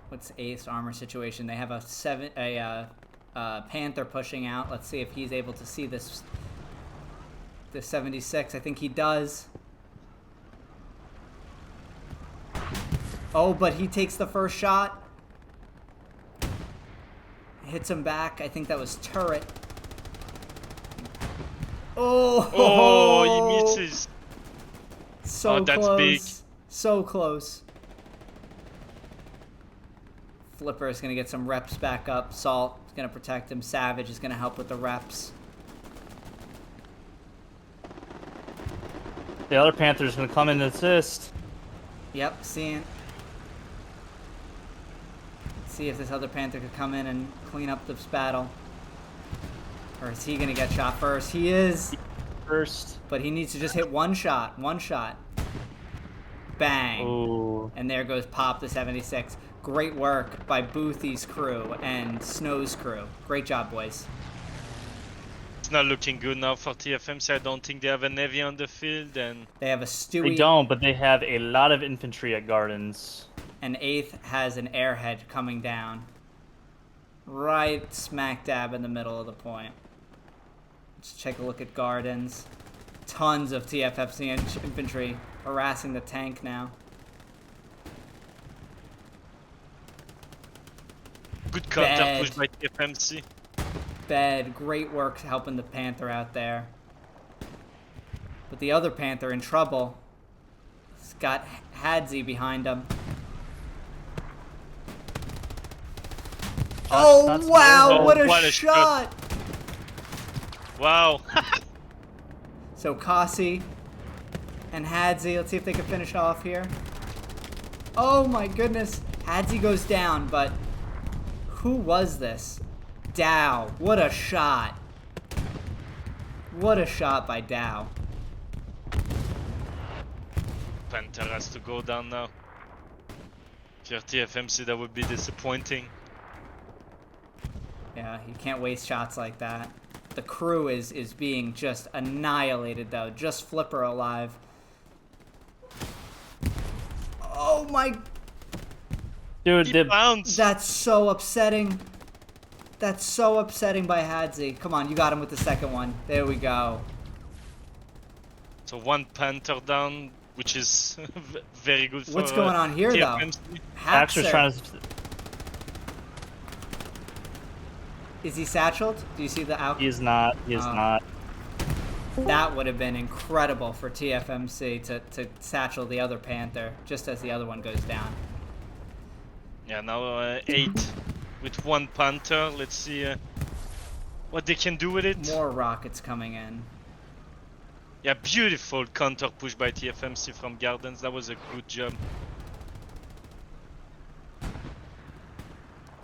What's Ace armor situation? They have a Panther pushing out. Let's see if he's able to see this 76. I think he does. Oh, but he takes the first shot. Hits him back. I think that was turret. Oh, he misses. So that's close. big. So close. Flipper is going to get some reps back up. Salt is going to protect him. Savage is going to help with the reps. The other Panther's going to come in and assist. Yep, seeing. See if this other Panther could come in and clean up this battle. Or is he going to get shot first? He is. first. But he needs to just hit one shot. One shot. Bang. Ooh. And there goes Pop the 76. Great work by Boothy's crew and Snow's crew. Great job, boys. It's not looking good now for TFMC. I don't think they have a Navy on the field, and They have a Stewie. They don't, but they have a lot of infantry at Gardens. And 8th has an airhead coming down. Right smack dab in the middle of the point. Let's take a look at Gardens. Tons of TFFC infantry harassing the tank now. good counter Bad. push by TFMC. Bed, great work helping the Panther out there. But the other Panther in trouble. He's got Hadzi behind him. Oh, wow, Oh, what a what a shot! Wow. So Kasi and Hadzi, let's see if they can finish off here. Oh my goodness, Hadzi goes down, but who was this? Dow, what a shot. What a shot by Dow. Panther has to go down now. If you're TFMC, that would be disappointing. Yeah, you can't waste shots like that. The crew is being just annihilated though. Just Flipper alive. Oh my... Dude, He bounced. That's so upsetting. That's so upsetting by Hadzi. Come on, you got him with the second one. There we go. So one Panther down, which is very good for What's going on here, TFMC. though? Axer's Haxer. trying to... Is he satcheled? Do you see the out? He is not. He is Oh. not. That would have been incredible for TFMC to satchel the other Panther just as the other one goes down. Yeah, now 8 with one Panther. Let's see what they can do with it. More rockets coming in. Yeah, beautiful counter push by TFMC from Gardens. That was a good job.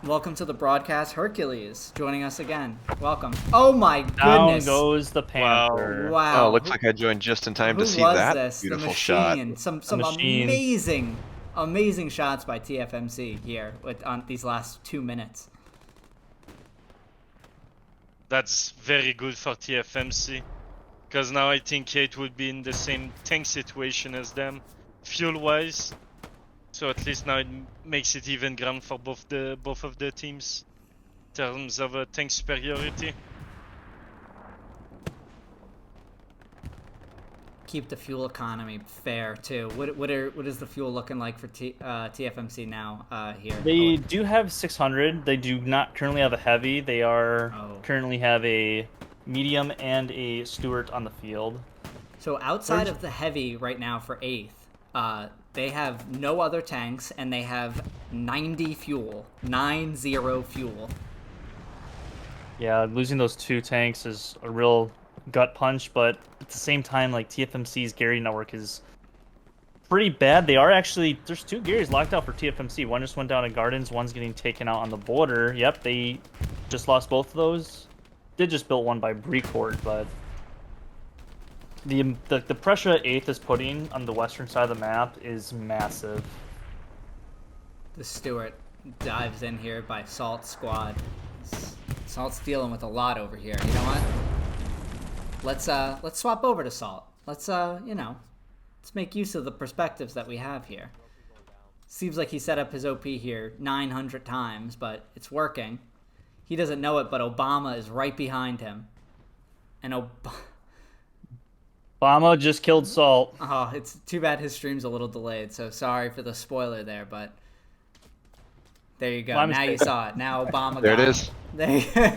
Welcome to the broadcast, Hercules, joining us again. Welcome. Oh my Down goodness! goes the Panther. Wow. Oh, looks like I joined just in time Who to see was that this? beautiful The shot. machine. Some machine. amazing shots by TFMC here on these last 2 minutes. That's very good for TFMC. Because now I think 8 will be in the same tank situation as them, fuel-wise. So at least now it makes it even ground for both of the teams in terms of tank superiority. Keep the fuel economy fair too. What is the fuel looking like for TFMC now here? They do have 600. They do not currently have a heavy. They are currently have a medium and a Stuart on the field. So outside of the heavy right now for 8th, they have no other tanks and they have 90 fuel. 90 fuel. Yeah, losing those 2 tanks is a real gut punch, but at the same time, like, TFMC's Gary network is pretty bad. They are actually, there's 2 Garys locked out for TFMC. One just went down at Gardens, one's getting taken out on the border. Yep, they just lost both of those. Did just build one by Brecourt, but the pressure 8th is putting on the western side of the map is massive. The Stuart dives in here by Salt Squad. Salt's dealing with a lot over here. You know what? Let's swap over to Salt. Let's let's make use of the perspectives that we have here. Seems like he set up his OP here 900 times, but it's working. He doesn't know it, but Obama is right behind him. And Obama just killed Salt. Oh, it's too bad his stream's a little delayed, so sorry for the spoiler there, but there you go. My now mistake. you saw it. Now Obama There got it is. There you go.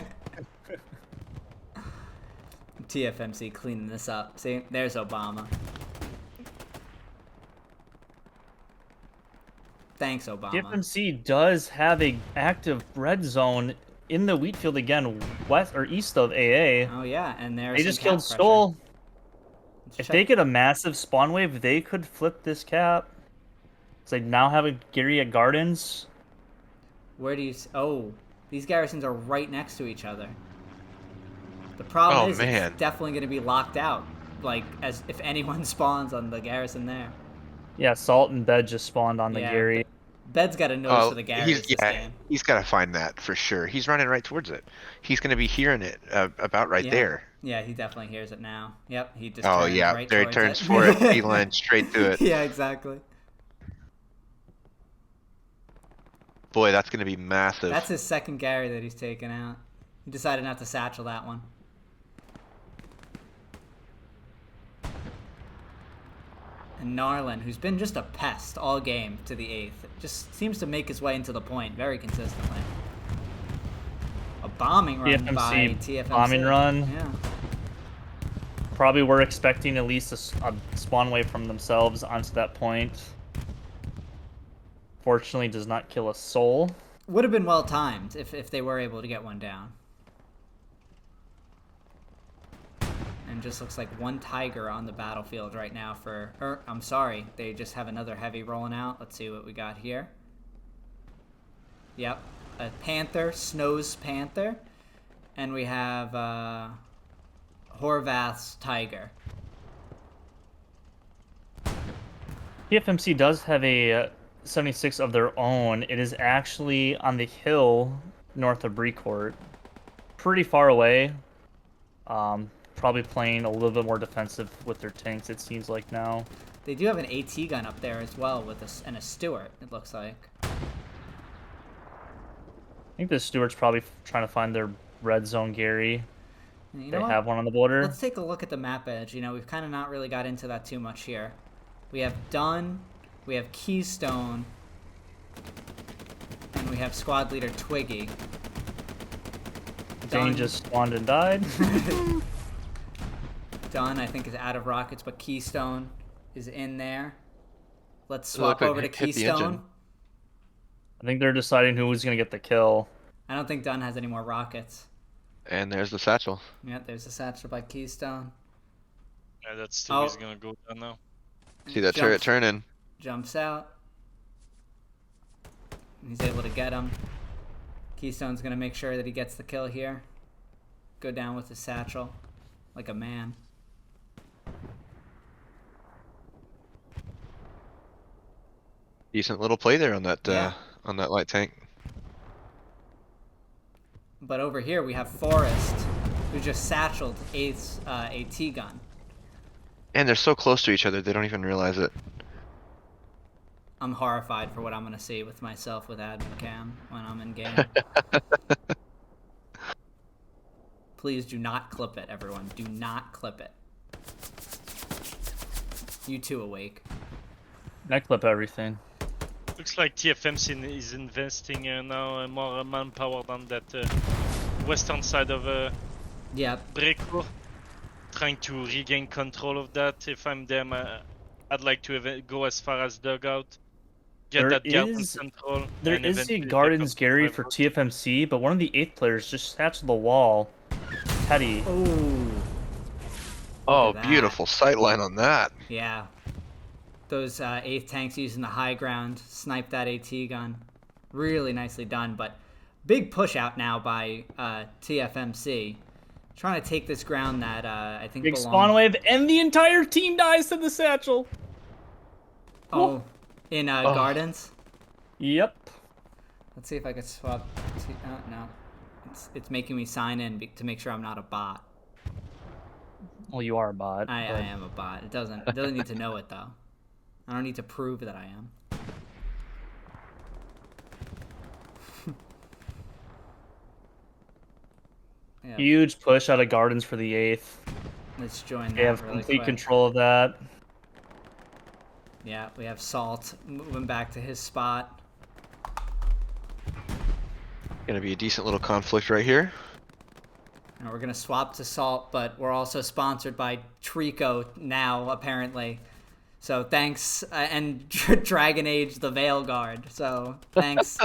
TFMC cleaning this up. See, there's Obama. Thanks, Obama. TFMC does have a active red zone in the wheat field again, west or east of AA. Oh yeah, and there's They some just cap killed pressure. Skull. Let's If check. they get a massive spawn wave, they could flip this cap. So they now have a Gary at Gardens. Where do you? Oh, these garrisons are right next to each other. The problem Oh, is man. it's definitely going to be locked out. like as if anyone spawns on the garrison there. Yeah, Salt and Bed just spawned on the Yeah, Gary. Bed's got a nose for the Garys this yeah, game. he's got to find that for sure. He's running right towards it. He's going to be hearing it about right Yeah. there. Yeah, he definitely hears it now. Yep, he just Oh turns yeah, right there he towards turns it. for it, beeline straight to it. Yeah, exactly. Boy, that's going to be massive. That's his second Gary that he's taken out. He decided not to satchel that one. And Narlin, who's been just a pest all game to the 8th, just seems to make his way into the point very consistently. A bombing run TFMC by TFMC. bombing run. Yeah. Probably were expecting at least a spawn wave from themselves onto that point. Fortunately, does not kill a soul. Would have been well timed if they were able to get one down. And just looks like one Tiger on the battlefield right now for... I'm sorry, they just have another heavy rolling out. Let's see what we got here. Yep, a Panther, Snow's Panther. And we have Horvath's Tiger. TFMC does have a 76 of their own. It is actually on the hill north of Brecourt. Pretty far away. Probably playing a little bit more defensive with their tanks, it seems like now. They do have an AT gun up there as well with and a Stewart, it looks like. I think the Stewart's probably trying to find their red zone Gary. You They know what? have one on the border. Let's take a look at the map edge. You know, we've kind of not really got into that too much here. We have Dunn, we have Keystone, and we have squad leader Twiggy. Dane just spawned and died. Dunn, I think, is out of rockets, but Keystone is in there. Let's It looked swap like over to it hit the Keystone. engine. I think they're deciding who's going to get the kill. I don't think Dunn has any more rockets. And there's the satchel. Yep, there's a satchel by Keystone. Yeah, that Stevie's gonna go down now. See that turret turning. Jumps out. He's able to get him. Keystone's going to make sure that he gets the kill here. Go down with his satchel like a man. Decent little play there on that Yeah. on that light tank. But over here we have Forrest, who just satcheled 8's AT gun. And they're so close to each other, they don't even realize it. I'm horrified for what I'm going to see with myself with admin cam when I'm in game. Please do not clip it, everyone. Do not clip it. You too, Awake. I clip everything. Looks like TFMC is investing now more manpower on that western side of Yep. Brecourt, trying to regain control of that. If I'm them, I'd like to go as far as dugout, get that garden control. There and is a eventually Gardens take up Gary the for rival. TFMC, but one of the 8th players just satcheled the wall. Teddy. Ooh. Oh, at that. beautiful sightline on that. Yeah. Those 8th tanks using the high ground, snipe that AT gun. Really nicely done, but big push out now by TFMC. Trying to take this ground that I think Big belongs... spawn wave, and the entire team dies to the satchel. Oh, in Gardens? Yep. Let's see if I could swap... no. It's making me sign in to make sure I'm not a bot. Well, you are a bot. I am a bot. It doesn't need to know it, though. I don't need to prove that I am. Yeah, Huge push out of Gardens for the 8th. let's join They that have really complete quick. control of that. Yeah, we have Salt moving back to his spot. Gonna be a decent little conflict right here. And we're going to swap to Salt, but we're also sponsored by Trico now, apparently. So thanks, and Dragon Age the Veil Guard. So thanks.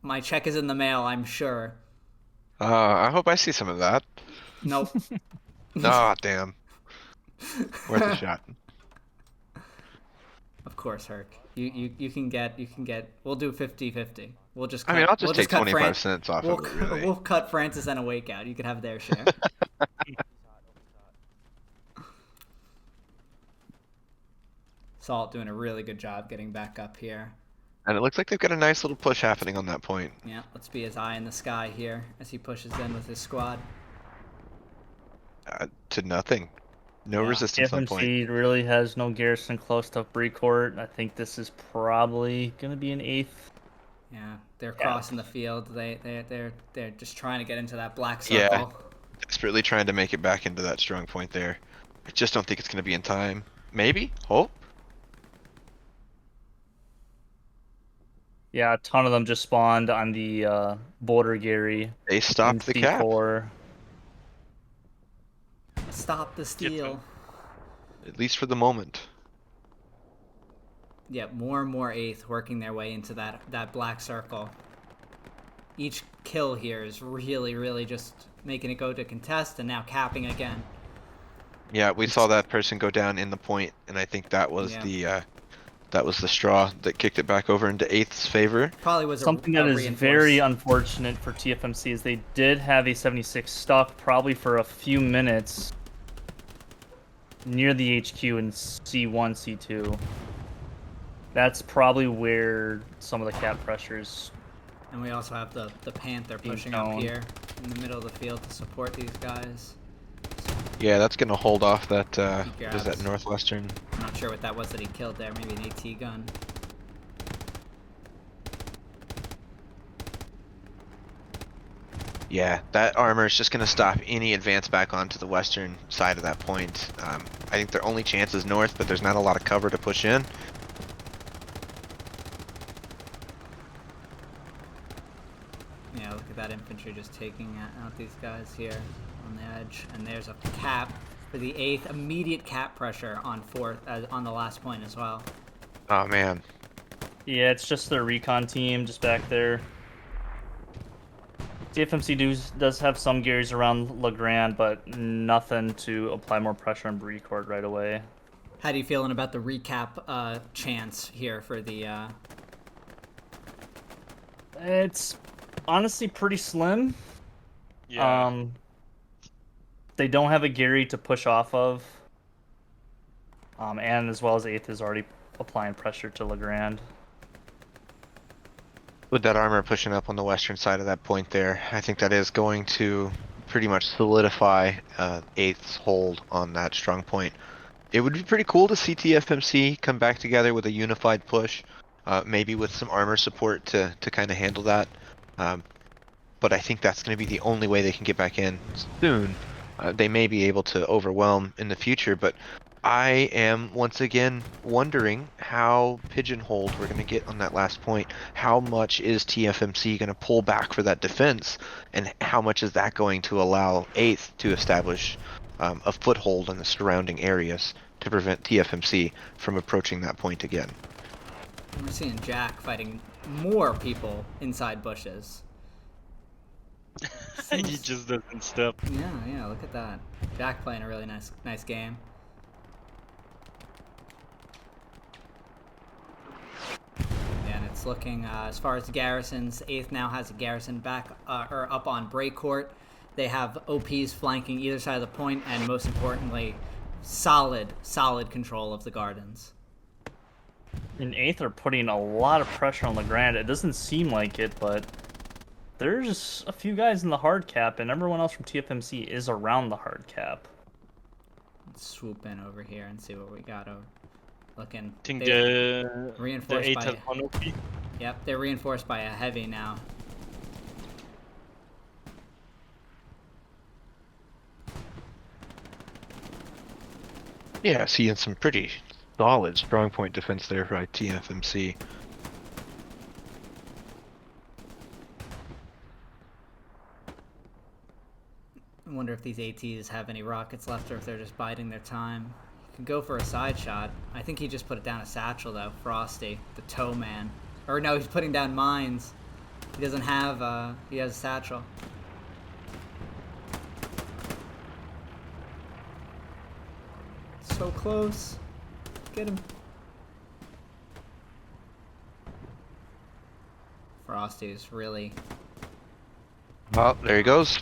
My check is in the mail, I'm sure. I hope I see some of that. Nope. Ah, damn. Worth a shot. Of course, Herc. You can get. We'll do 50-50. We'll just. Cut, I mean, I'll just we'll take cut 25 cents off we'll, of it, really. We'll cut Francis and Awake out. You can have their share. Salt doing a really good job getting back up here. And it looks like they've got a nice little push happening on that point. Yeah, let's be his eye in the sky here as he pushes in with his squad. To nothing. No Yeah. resistance on point. TFMC really has no garrison close to Brecourt. I think this is probably going to be an 8th. Yeah, they're crossing the field. They're just trying to get into that black Yeah. circle. Desperately trying to make it back into that strong point there. I just don't think it's going to be in time. Maybe? Hope? Yeah, a ton of them just spawned on the border Gary. They stopped the cap. C4. Stop the steal. At least for the moment. Yeah, more and more 8th working their way into that black circle. Each kill here is really just making it go to contest and now capping again. Yeah, we saw that person go down in the point, and I think that was the straw that kicked it back over into 8th's favor. Probably was Something that is very unfortunate for TFMC is they did have a 76 stuck probably for a few minutes near the HQ in C1, C2. That's probably where some of the cap pressures. And we also have the Panther pushing up here in the middle of the field to support these guys. Yeah, that's going to hold off that, He is that Northwestern? I'm not sure what that was that he killed there. Maybe an AT gun. Yeah, that armor is just going to stop any advance back onto the western side of that point. I think their only chance is north, but there's not a lot of cover to push in. Yeah, look at that infantry just taking out these guys here on the edge. And there's a cap for the 8th. Immediate cap pressure on 4th, on the last point as well. Oh, man. Yeah, it's just their recon team just back there. TFMC does have some Garys around Legrand, but nothing to apply more pressure on Brecourt right away. How do you feeling about the recap chance here for the... It's honestly pretty slim. Yeah. They don't have a Gary to push off of. And as well as 8th is already applying pressure to Legrand. With that armor pushing up on the western side of that point there, I think that is going to pretty much solidify 8th's hold on that strong point. It would be pretty cool to see TFMC come back together with a unified push, maybe with some armor support to kind of handle that. But I think that's going to be the only way they can get back in soon. They may be able to overwhelm in the future, but I am once again wondering how pigeonholed we're going to get on that last point. How much is TFMC going to pull back for that defense, and how much is that going to allow 8th to establish a foothold in the surrounding areas to prevent TFMC from approaching that point again? We're seeing Jack fighting more people inside bushes. He just doesn't stop. Yeah, look at that. Jack playing a really nice game. Yeah, and it's looking, as far as the garrisons, 8th now has a garrison back, or up on Brecourt. They have OPs flanking either side of the point, and most importantly, solid control of the gardens. And 8th are putting a lot of pressure on Legrand. It doesn't seem like it, but there's a few guys in the hard cap, and everyone else from TFMC is around the hard cap. Let's swoop in over here and see what we got over. Looking. I think reinforced the 8 by has one OP. Yep, they're reinforced by a heavy now. Yeah, seeing some pretty solid strong point defense there by TFMC. I wonder if these ATs have any rockets left or if they're just biding their time. You can go for a side shot. I think he just put it down a satchel though, Frosty, the toe man. Or no, he's putting down mines. He doesn't have, he has a satchel. So close. Get him. Frosty is really... Well, there he goes.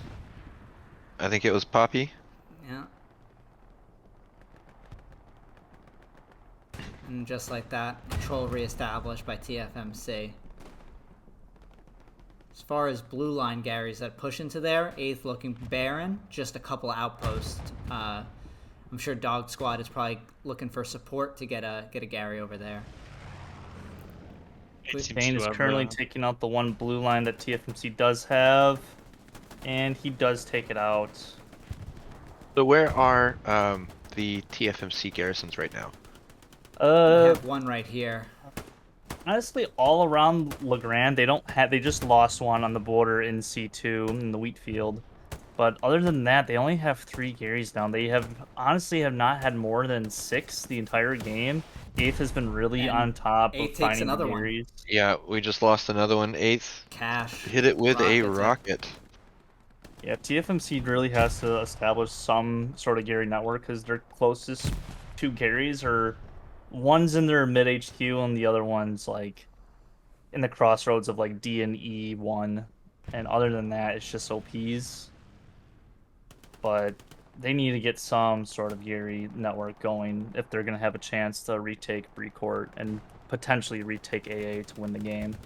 I think it was Poppy. Yeah. And just like that, control reestablished by TFMC. As far as blue line Garys that push into there, 8th looking barren, just a couple outposts. I'm sure Dog Squad is probably looking for support to get a Gary over there. Bane is currently taking out the one blue line that TFMC does have, and he does take it out. So where are the TFMC garrisons right now? We have one right here. Honestly, all around Legrand, they just lost one on the border in C2 in the wheat field. But other than that, they only have 3 Garys down. They honestly have not had more than 6 the entire game. 8th has been really on top of finding another Garys. Yeah, we just lost another one. 8th Cash hit it with a rocket. Yeah, TFMC really has to establish some sort of Gary network because their closest 2 Garys are one's in their mid HQ and the other one's like in the crossroads of like D and E1. And other than that, it's just OPs. But they need to get some sort of Gary network going if they're going to have a chance to retake Brecourt and potentially retake AA to win the game.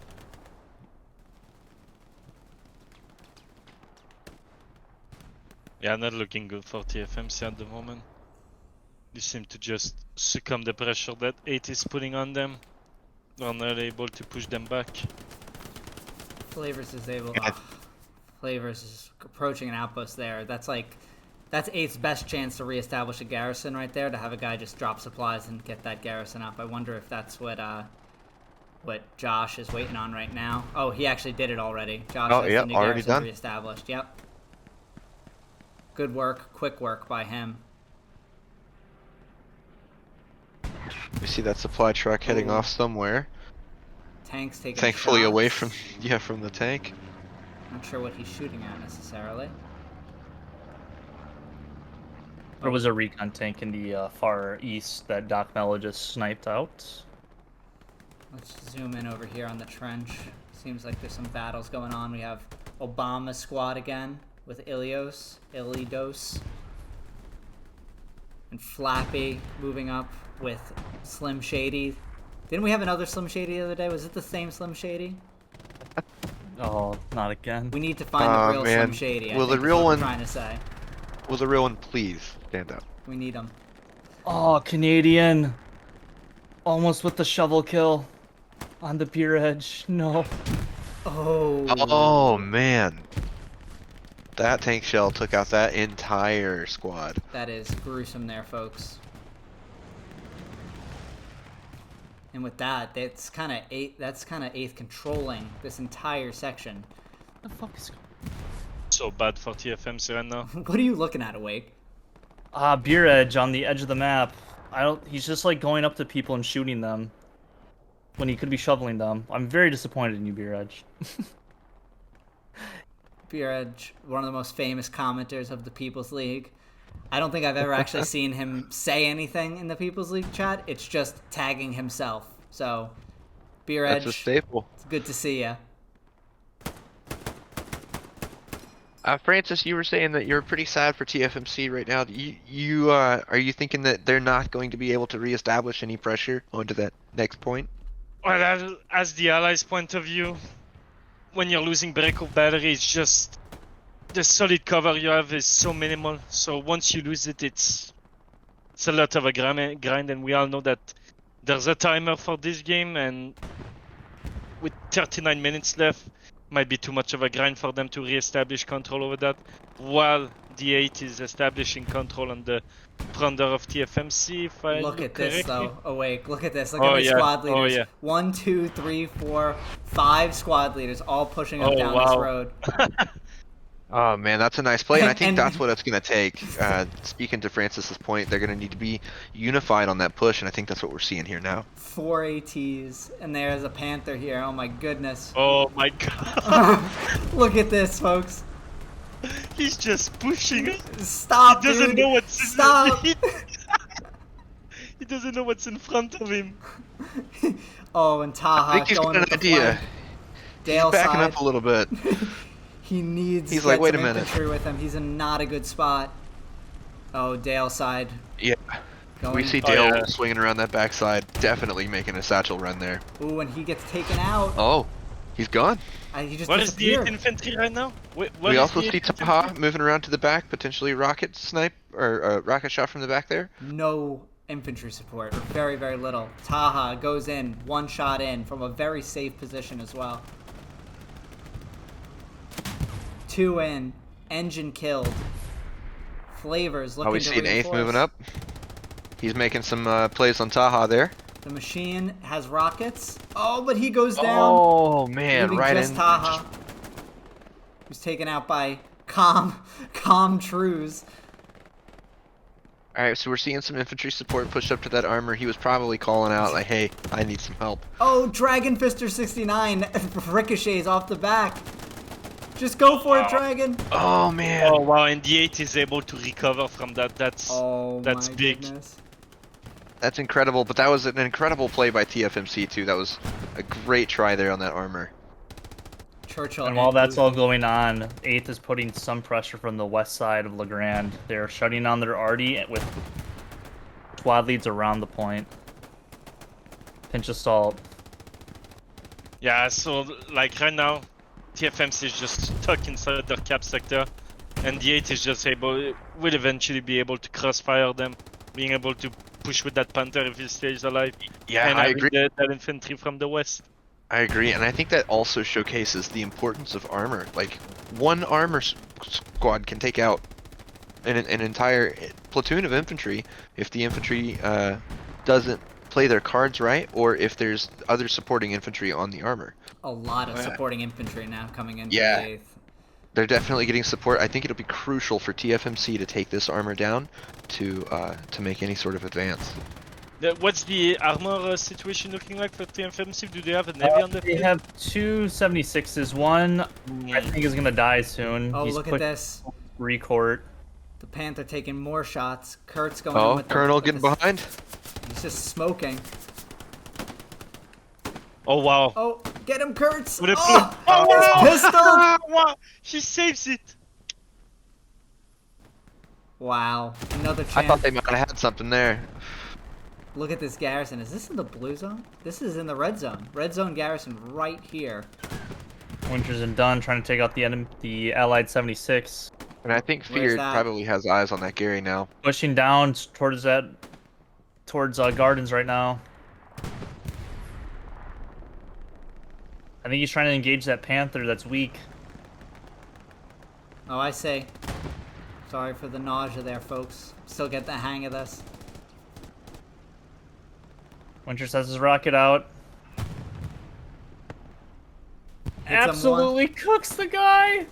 Yeah, not looking good for TFMC at the moment. They seem to just succumb the pressure that 8 is putting on them. They're not able to push them back. Flavors is able. Flavors is approaching an outpost there. That's 8th's best chance to reestablish a garrison right there. To have a guy just drop supplies and get that garrison up. I wonder if that's what Josh is waiting on right now. Oh, he actually did it already. Josh has the new already garrison done. reestablished. Yep. Good work, quick work by him. We see that supply truck heading off somewhere. Tank's taking Thankfully shots. away from the tank. Not sure what he's shooting at necessarily. There was a recon tank in the far east that Doc Mello just sniped out. Let's zoom in over here on the trench. Seems like there's some battles going on. We have Obama squad again with Ilidos, and Flappy moving up with Slim Shady. Didn't we have another Slim Shady the other day? Was it the same Slim Shady? Oh, not again. We need to find the real man. Slim Shady. Will I think the real is what one- we're trying to say. Will the real one please stand up? We need him. Oh, Canadian. Almost with the shovel kill on the pier edge. No. Oh man. That tank shell took out that entire squad. That is gruesome there, folks. And with that, that's kind of 8th controlling this entire section. What the fuck is going So bad for TFMC right now. What are you looking at, Awake? on? Beer edge on the edge of the map. He's just like going up to people and shooting them when he could be shoveling them. I'm very disappointed in you, Beer Edge. Beer Edge, one of the most famous commenters of the People's League. I don't think I've ever actually seen him say anything in the People's League chat. It's just tagging himself. So, Beer Edge, That's a staple. it's good to see ya. Francis, you were saying that you're pretty sad for TFMC right now. Are you thinking that they're not going to be able to reestablish any pressure onto that next point? Well, as the Allies' point of view, when you're losing Breakout Battery, it's just the solid cover you have is so minimal. So once you lose it, it's a lot of a grind, and we all know that there's a timer for this game, and with 39 minutes left, might be too much of a grind for them to re-establish control over that, while the 8 is establishing control on the front door of TFMC. If I Look at this, correctly. though. Awake. Look at this. Look at the squad leaders. Oh, yeah. 1, 2, 3, 4, 5 squad leaders all pushing up down this road. Oh man, that's a nice play, and I think And- that's what it's going to take. Speaking to Francis's point, they're going to need to be unified on that push, and I think that's what we're seeing here now. 4 ATs, and there's a Panther here. Oh my goodness. Oh my god. Look at this, folks. He's just pushing. Stop, He doesn't dude. know what's Stop. He doesn't know what's in front of him. Oh, and Taha I think he's going got with an the idea. flank. Dale He's backing side. up a little bit. He needs He's to like, get "Wait some a minute." infantry with him. He's in not a good spot. Oh, Dale side. Yeah. We see Oh, Dale yeah. swinging around that backside, definitely making a satchel run there. Ooh, and he gets taken out. Oh, he's gone. He just Where is the 8th disappeared. infantry right now? Where We is also the see 8th infantry? Taha moving around to the back, potentially rocket snipe or rocket shot from the back there. No infantry support, or very, very little. Taha goes in, one shot in, from a very safe position as well. 2 in, engine killed. Flavors looking We to see an 8th reinforce. moving up. He's making some plays on Taha there. The machine has rockets. Oh, but he goes down. Oh man, leaving right just in. Taha. Who's taken out by Calm Trues. All right, so we're seeing some infantry support pushed up to that armor. He was probably calling out like, "Hey, I need some help." Oh, Dragon Fister 69 ricochets off the back. Just go for it, Dragon. Oh man. Oh wow, and the 8 is able to recover from that. That's Oh that's my big. goodness. That's incredible, but that was an incredible play by TFMC too. That was a great try there on that armor. Churchill. And while that's all going on, 8th is putting some pressure from the west side of Legrand. They're shutting down their arty with squad leads around the point. Pinch of salt. Yeah, so like right now, TFMC is just stuck inside their cap sector, and the 8 is just will eventually be able to crossfire them, being able to push with that Panther if he stays alive. Yeah, and I having agree. that infantry from the west. I agree, and I think that also showcases the importance of armor. Like, one armor squad can take out an entire platoon of infantry if the infantry doesn't play their cards right, or if there's other supporting infantry on the armor. A lot of supporting infantry now coming into Yeah. the 8th. They're definitely getting support. I think it'll be crucial for TFMC to take this armor down to make any sort of advance. What's the armor situation looking like for TFMC? Do they have a navy on the They field? have 2 76s. One, I think, is going to die soon. Oh, He's look at quick this. recourt. The Panther taking more shots. Kurt's going in Oh, with Colonel with getting the- behind. He's just smoking. Oh wow. Oh, get him, Kurtz! With a Oh, wow! pistol! Wow! He saves it. Wow, another chance. I thought they might have had something there. Look at this garrison. Is this in the blue zone? This is in the red zone. Red zone garrison right here. Winters and Dunn trying to take out the Allied 76. And I think Where's Feared that? probably has eyes on that Gary now. Pushing down towards Gardens right now. I think he's trying to engage that Panther that's weak. Oh, I see. Sorry for the nausea there, folks. Still get the hang of this. Winters has his rocket out. Hit some Absolutely cooks the guy!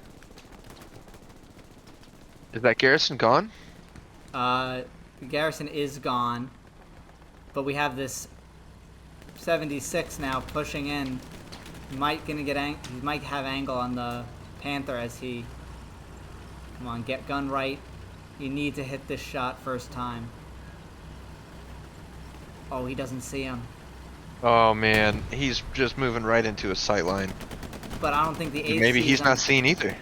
Is that garrison gone? The garrison is gone. But we have this 76 now pushing in. He might have angle on the Panther as he... Come on, get gun right. You need to hit this shot first time. Oh, he doesn't see him. Oh man, he's just moving right into a sight line. But I don't think the 8th Maybe sees he's him. not seeing either.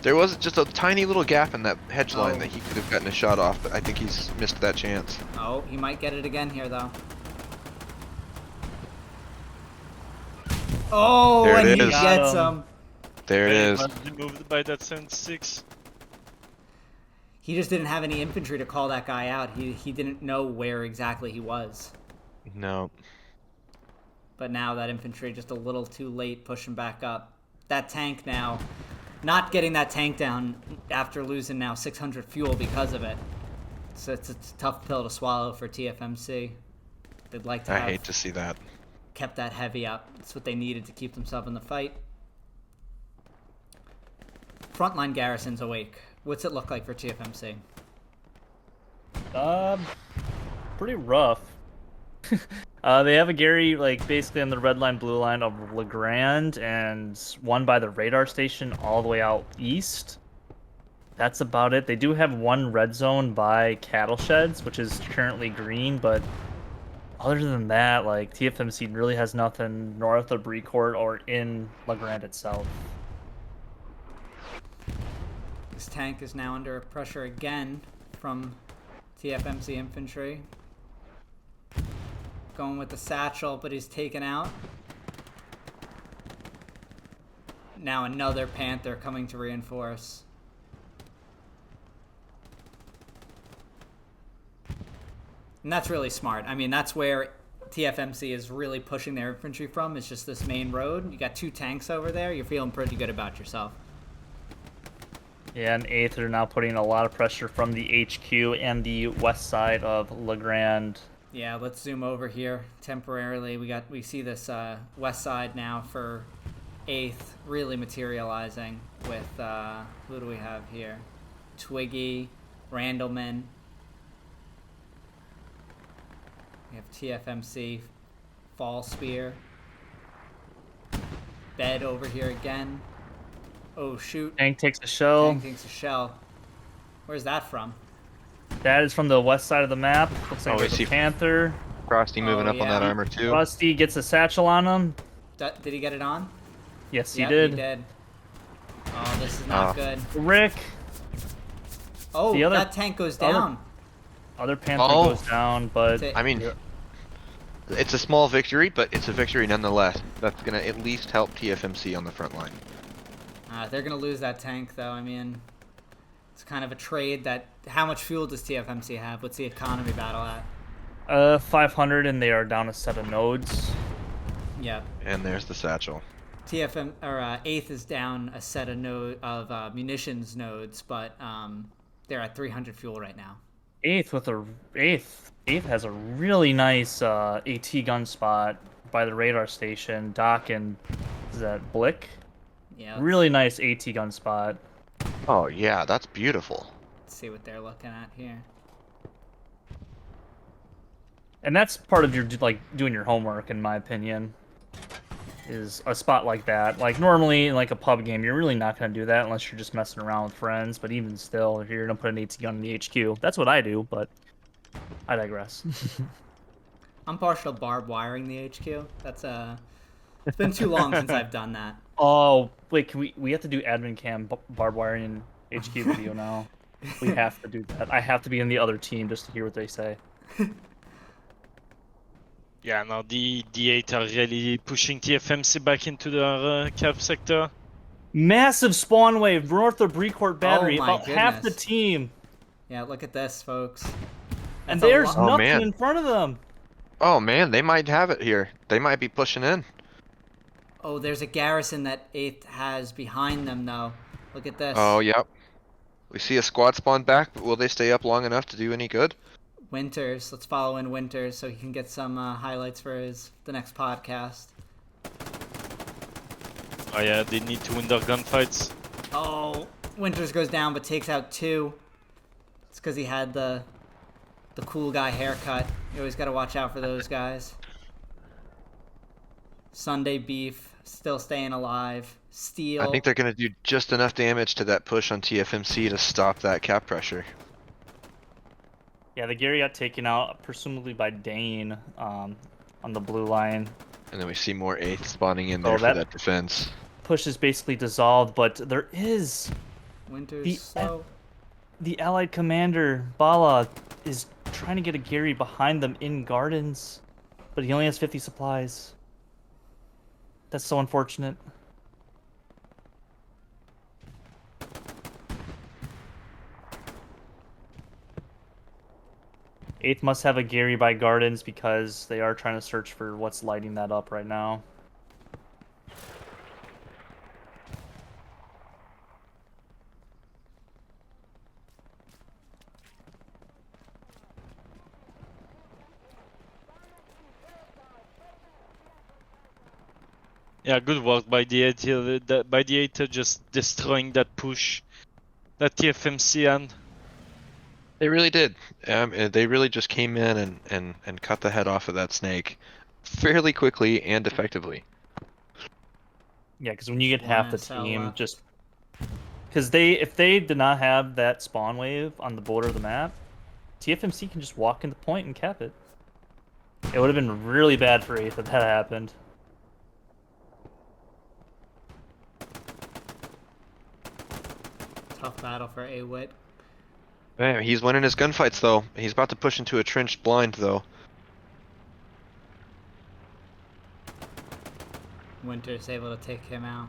There was just a tiny little gap in that hedge line Oh. that he could have gotten a shot off, but I think he's missed that chance. Oh, he might get it again here, though. Oh, There it and he is. gets Got him. him. There it is. Moved by that 76. He just didn't have any infantry to call that guy out. He didn't know where exactly he was. No. But now that infantry just a little too late pushing back up. That tank now, not getting that tank down after losing now 600 fuel because of it. So it's a tough pill to swallow for TFMC. They'd like to I have hate to see that. kept that heavy up. It's what they needed to keep themselves in the fight. Frontline garrison's awake. What's it look like for TFMC? Pretty rough. They have a Gary, like, basically on the red line, blue line of Legrand, and one by the radar station all the way out east. That's about it. They do have one red zone by cattle sheds, which is currently green, but other than that, like, TFMC really has nothing north of Brecourt or in Legrand itself. This tank is now under pressure again from TFMC infantry. Going with the satchel, but he's taken out. Now another Panther coming to reinforce. And that's really smart. I mean, that's where TFMC is really pushing their infantry from. It's just this main road. You got 2 tanks over there. You're feeling pretty good about yourself. Yeah, and 8th are now putting a lot of pressure from the HQ and the west side of Legrand. Yeah, let's zoom over here temporarily. We see this west side now for 8th really materializing with who do we have here? Twiggy, Randleman. We have TFMC, Fall Spear. Bed over here again. Oh shoot. Tank takes a shell. Tank takes a shell. Where's that from? That is from the west side of the map. Looks like Oh, we there's see a Panther. Frosty moving Oh, up on yeah. that armor too. Rusty gets a satchel on him. Did he get it on? Yes, he Yep, did. He did. Oh, this is not good. Rick, Oh, The other- that tank goes down. other Panther Oh. goes down, but That's it. I mean, it's a small victory, but it's a victory nonetheless. That's gonna at least help TFMC on the front line. They're going to lose that tank, though. I mean, it's kind of a trade that... How much fuel does TFMC have? What's the economy battle at? 500, and they are down a set of nodes. Yep. And there's the satchel. 8th is down a set of munitions nodes, but they're at 300 fuel right now. 8th has a really nice AT gun spot by the radar station. Doc and is that Blick? Yeah. Really nice AT gun spot. Oh yeah, that's beautiful. Let's see what they're looking at here. And that's part of your doing your homework, in my opinion. Is a spot like that. Like normally in like a pub game, you're really not gonna do that unless you're just messing around with friends. But even still, if you're gonna put an AT gun in the HQ, that's what I do. But I digress. I'm partial to barbed wiring the HQ. That's It's been too long since I've done that. Oh wait, can we have to do admin cam barbed wiring HQ video now? We have to do that. I have to be in the other team just to hear what they say. Yeah, now the D8 are really pushing TFMC back into the cap sector. Massive spawn wave north of Brecourt Battery. Oh my About half the goodness. team, Yeah, look at this, folks. and That's a there's lot- Oh, nothing man. in front of them. Oh man, they might have it here. They might be pushing in. Oh, there's a garrison that 8th has behind them, though. Look at this. Oh yep. We see a squad spawn back, but will they stay up long enough to do any good? Winters. Let's follow in Winters so he can get some highlights for the next podcast. Oh yeah, they need to win their gunfights. Oh, Winters goes down but takes out 2. It's because he had the cool guy haircut. You always got to watch out for those guys. Sunday Beef still staying alive. Steel. I think they're gonna do just enough damage to that push on TFMC to stop that cap pressure. Yeah, the Gary got taken out, presumably by Dane, on the blue line. And then we see more 8th spawning in there Oh, for that defense. Push is basically dissolved, but there is Winters slow. the Allied commander, Bala, is trying to get a Gary behind them in gardens, but he only has 50 supplies. That's so unfortunate. Eighth must have a Gary by gardens because they are trying to search for what's lighting that up right now. Yeah, good work by the 8 here. By the 8 just destroying that push that TFMC had. They really did. They really just came in and cut the head off of that snake fairly quickly and effectively. Yeah, because when you get half the SL team, left. just because if they did not have that spawn wave on the border of the map, TFMC can just walk in the point and cap it. It would have been really bad for 8th if that happened. Tough battle for A-Wit. Man, he's winning his gunfights though. He's about to push into a trenched blind though. Winter's able to take him out.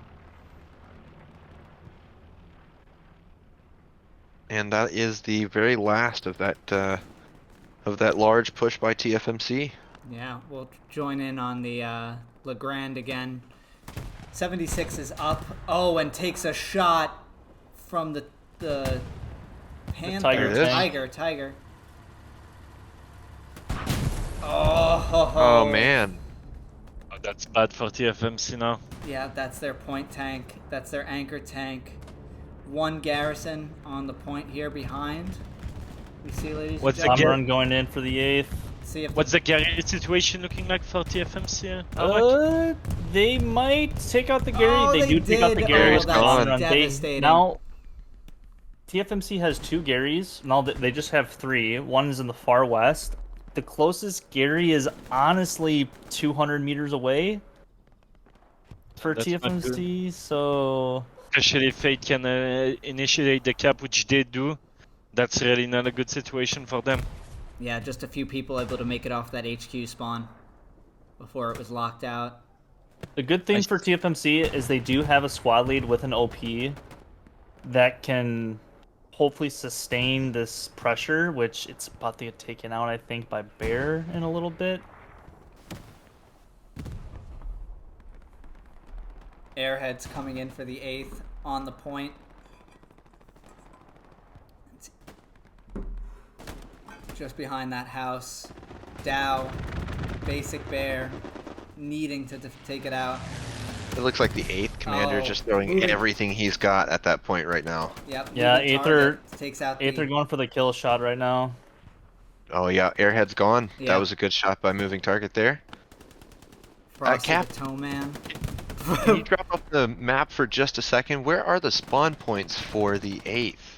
And that is the very last of that large push by TFMC. Yeah, we'll join in on the Legrand again. 76 is up. Oh, and takes a shot from the Panther. Tiger tank. Tiger. Oh, Oh man. Oh, that's bad for TFMC now. Yeah, that's their point tank. That's their anchor tank. One garrison on the point here behind. We see, ladies What's and the gentlemen. Run going in for the 8th. See if What's the Gary situation looking like for TFMC? They might take out the Gary. Oh, they do take out the did. Gary. Oh, It's that's long run. devastating. Now, TFMC has 2 Garys. Now they just have 3. One is in the far west. The closest Gary is honestly 200 meters away for That's not good. TFMC. So Especially if Fate can initiate the cap, which they do. That's really not a good situation for them. Yeah, just a few people able to make it off that HQ spawn before it was locked out. the good thing for TFMC is they do have a squad lead with an OP that can hopefully sustain this pressure, which it's about to get taken out, I think, by Bear in a little bit. Airheads coming in for the 8th on the point. Just behind that house. Dow, basic Bear, needing to take it out. It looks like the 8th commander Oh, just throwing moving. everything he's got at that point right now. Yep. Yeah, moving Aether- target, takes out Aether the going for the kill shot right now. Oh yeah, airhead's gone. Yeah. That was a good shot by moving target there. Frosty Cap. the Toe Man. Can you drop off the map for just a second? Where are the spawn points for the 8th?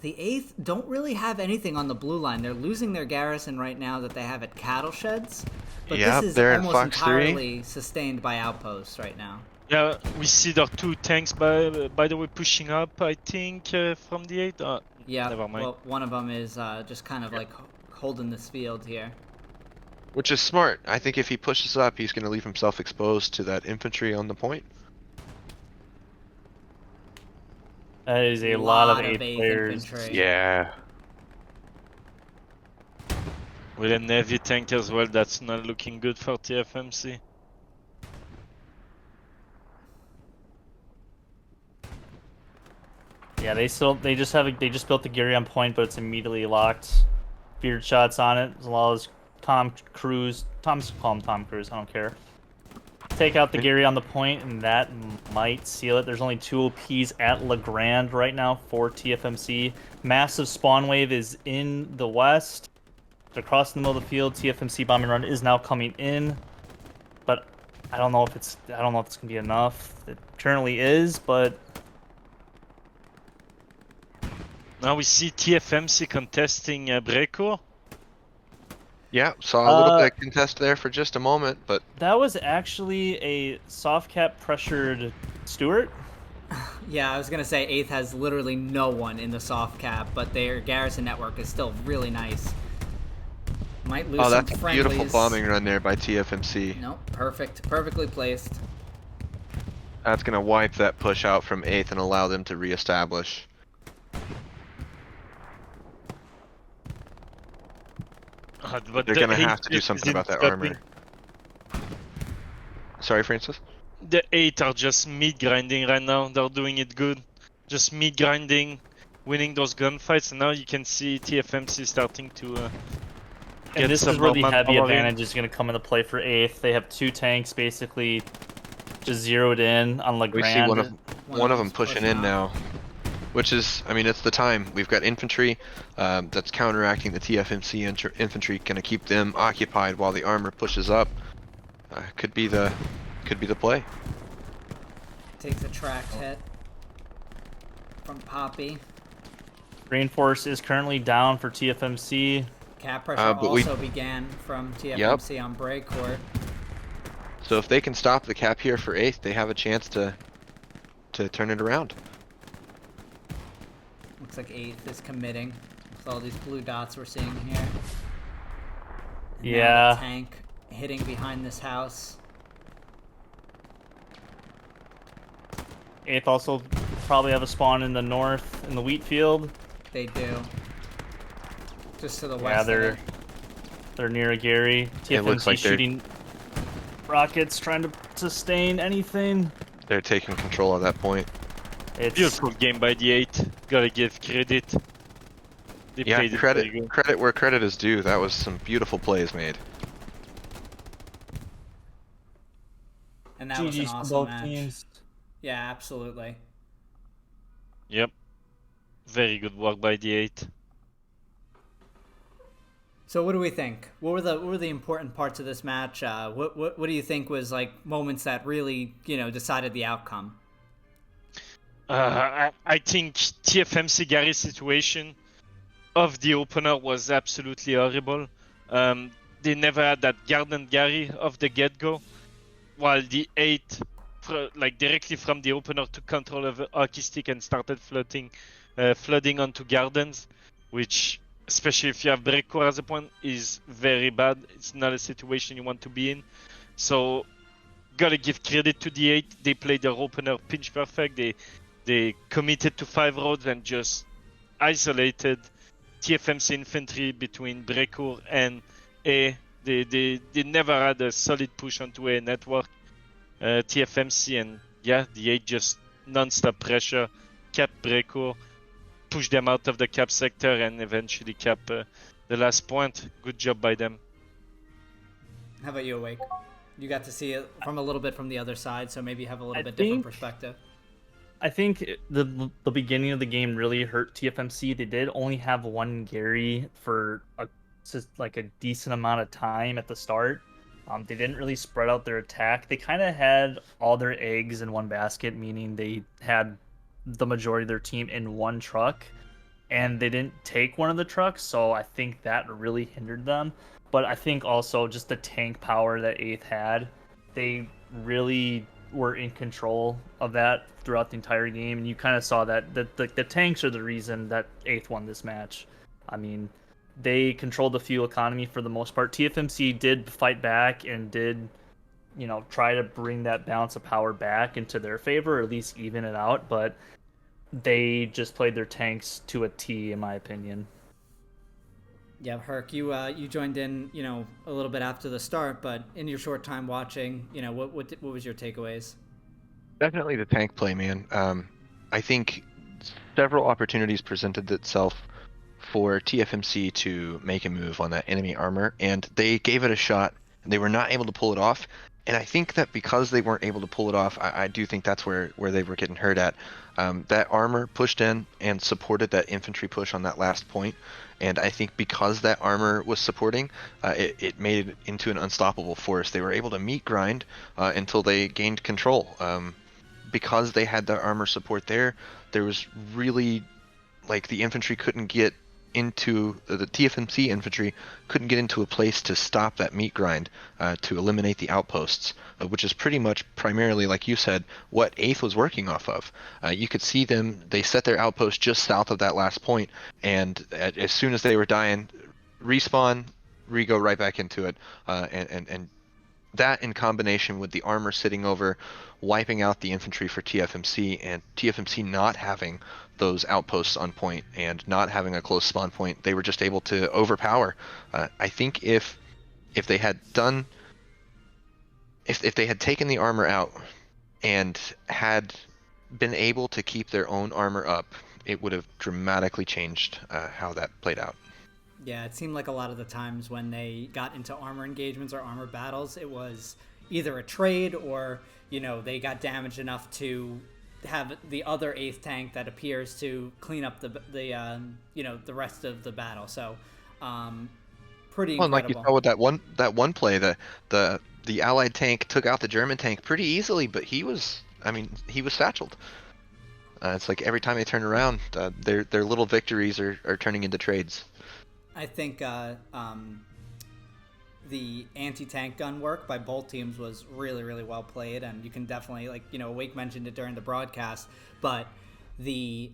The 8th don't really have anything on the blue line. They're losing their garrison right now that they have at cattle sheds. But Yep, this is they're in almost Fox 3. entirely sustained by outposts right now. Yeah, we see the 2 tanks by the way pushing up. I think from the 8. Yeah, Never mind. well, one of them is just kind of like holding this field here. Which is smart. I think if he pushes up, he's going to leave himself exposed to that infantry on the point. That is a lot of 8 8th players. infantry. Yeah. With a Navy tank as well, that's not looking good for TFMC. Yeah, they just built the Gary on point, but it's immediately locked. Beard shots on it, as well as Tom Cruise. Call him Tom Cruise, I don't care. Take out the Gary on the point, and that might seal it. There's only 2 OPs at Legrand right now for TFMC. Massive spawn wave is in the west. They're crossing the middle of the field. TFMC bombing run is now coming in, but I don't know if it's gonna be enough. It currently is, but Now we see TFMC contesting Breco. Yeah, saw a little bit of contest there for just a moment, but that was actually a soft cap pressured Stewart. Yeah, I was gonna say 8th has literally no one in the soft cap, but their garrison network is still really nice. Might lose oh, some that's a friendlies. beautiful bombing run there by TFMC. Nope, perfectly placed. That's going to wipe that push out from 8th and allow them to reestablish. But They're the going to 8 have to do something isn't about that stopping. armor. Sorry, Francis? The 8 are just mid grinding right now. They're doing it good. Just mid grinding, winning those gunfights, and now you can see TFMC starting to get And this some is where the more heavy manpower in. advantage is going to come into play for 8th. They have 2 tanks basically just zeroed in on We see Legrand. one of them them's pushing in out. now. Which is, I mean, it's the time. We've got infantry that's counteracting the TFMC infantry, going to keep them occupied while the armor pushes up. Could be the play. Takes a tracked hit from Poppy. Reinforce is currently down for TFMC. Cap pressure but we- also began from TFMC on break court. So if they can stop the cap here for 8th, they have a chance to turn it around. Looks like 8th is committing. All these blue dots we're seeing here. And now Yeah. the tank hitting behind this house. 8th also probably have a spawn in the north in the wheat field. They do. Just to the Yeah, west of it. they're near a Gary. It looks TFMC like they're- shooting rockets, trying to sustain anything. They're taking control at that point. It's Beautiful game by the 8. Gotta give credit. They Yeah, played it very good. credit where credit is due. That was some beautiful plays made. And that was an GG's to awesome both match. teams. Yeah, absolutely. Yep. Very good work by the 8. So what do we think? What were the important parts of this match? What do you think was like moments that really decided the outcome? I think TFMC Gary's situation of the opener was absolutely horrible. They never had that Garden Gary of the get-go, while the 8, directly from the opener, took control of the hockey stick and started flooding onto Gardens, which, especially if you have Breakcore as a point, is very bad. It's not a situation you want to be in. So, gotta give credit to the 8. They played their opener pinch perfect. They committed to 5 roads and just isolated TFMC infantry between Brecourt and A. They never had a solid push onto A network. TFMC and the 8 just non-stop pressure, kept Brecourt, pushed them out of the cap sector, and eventually kept the last point. Good job by them. How about you, Awake? You got to see it from a little bit from the other side, so maybe you have a little I bit different think- perspective. I think the beginning of the game really hurt TFMC. They did only have one Gary for a decent amount of time at the start. They didn't really spread out their attack. They kind of had all their eggs in one basket, meaning they had the majority of their team in one truck, and they didn't take one of the trucks, so I think that really hindered them. But I think also just the tank power that 8th had, they really were in control of that throughout the entire game, and you kind of saw that the tanks are the reason that 8th won this match. I mean, they controlled the fuel economy for the most part. TFMC did fight back and did, try to bring that balance of power back into their favor, or at least even it out, but they just played their tanks to a T, in my opinion. Yeah, Herc, you joined in, a little bit after the start, but in your short time watching, what was your takeaways? Definitely the tank play, man. I think several opportunities presented itself for TFMC to make a move on that enemy armor, and they gave it a shot, and they were not able to pull it off. And I think that because they weren't able to pull it off, I do think that's where they were getting hurt at. That armor pushed in and supported that infantry push on that last point, and I think because that armor was supporting, it made it into an unstoppable force. They were able to meet grind until they gained control. Because they had the armor support there was really, the infantry couldn't get into the TFMC infantry couldn't get into a place to stop that meat grind, to eliminate the outposts, which is pretty much primarily, like you said, what 8th was working off of. You could see they set their outpost just south of that last point, and as soon as they were dying, respawn, re-go right back into it, and that in combination with the armor sitting over, wiping out the infantry for TFMC, and TFMC not having those outposts on point and not having a close spawn point, they were just able to overpower. I think if they had if they had taken the armor out and had been able to keep their own armor up, it would have dramatically changed how that played out. Yeah, it seemed like a lot of the times when they got into armor engagements or armor battles, it was either a trade or, they got damaged enough to have the other 8th tank that appears to clean up the rest of the battle. So, pretty incredible. Well, and like you saw with that one play, the Allied tank took out the German tank pretty easily, but he was satcheled. It's like every time they turn around, their little victories are turning into trades. I think the anti-tank gun work by both teams was really, really well played, and you can definitely, Wake mentioned it during the broadcast, but the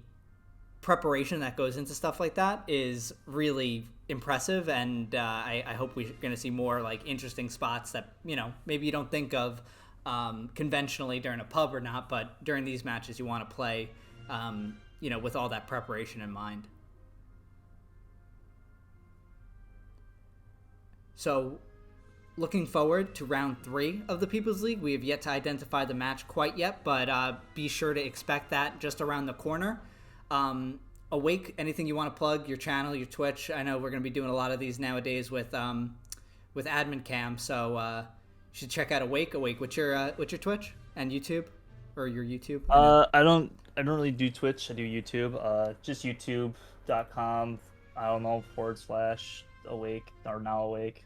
preparation that goes into stuff like that is really impressive, and I hope we're going to see more like interesting spots that maybe you don't think of conventionally during a pub or not, but during these matches you want to play with all that preparation in mind. So looking forward to round 3 of the People's League. We have yet to identify the match quite yet, but be sure to expect that just around the corner. Awake, anything you want to plug? Your channel, your Twitch? I know we're going to be doing a lot of these nowadays with Admin Cam, so you should check out Awake. What's your Twitch and YouTube, or your YouTube? I don't really do Twitch. I do YouTube. Just youtube.com. I don't know /awake or now awake.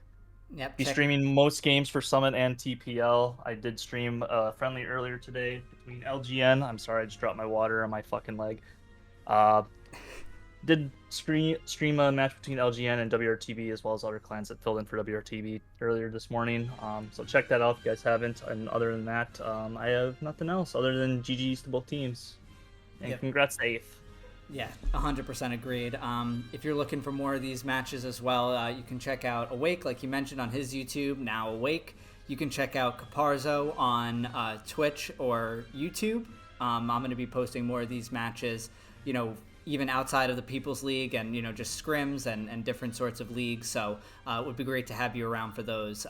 Yep. Be streaming most games for Summit and TPL. I did stream friendly earlier today between LGN. I'm sorry, I just dropped my water on my fucking leg. Did stream a match between LGN and WRTB, as well as other clans that filled in for WRTB earlier this morning. So check that out if you guys haven't. And other than that, I have nothing else other than GG's to both teams. And Congrats to 8th. Yeah, 100% agreed. If you're looking for more of these matches as well, you can check out Awake, like you mentioned, on his YouTube, Now Awake. You can check out Caparzo on Twitch or YouTube. I'm going to be posting more of these matches, even outside of the People's League and, just scrims and different sorts of leagues. So it would be great to have you around for those.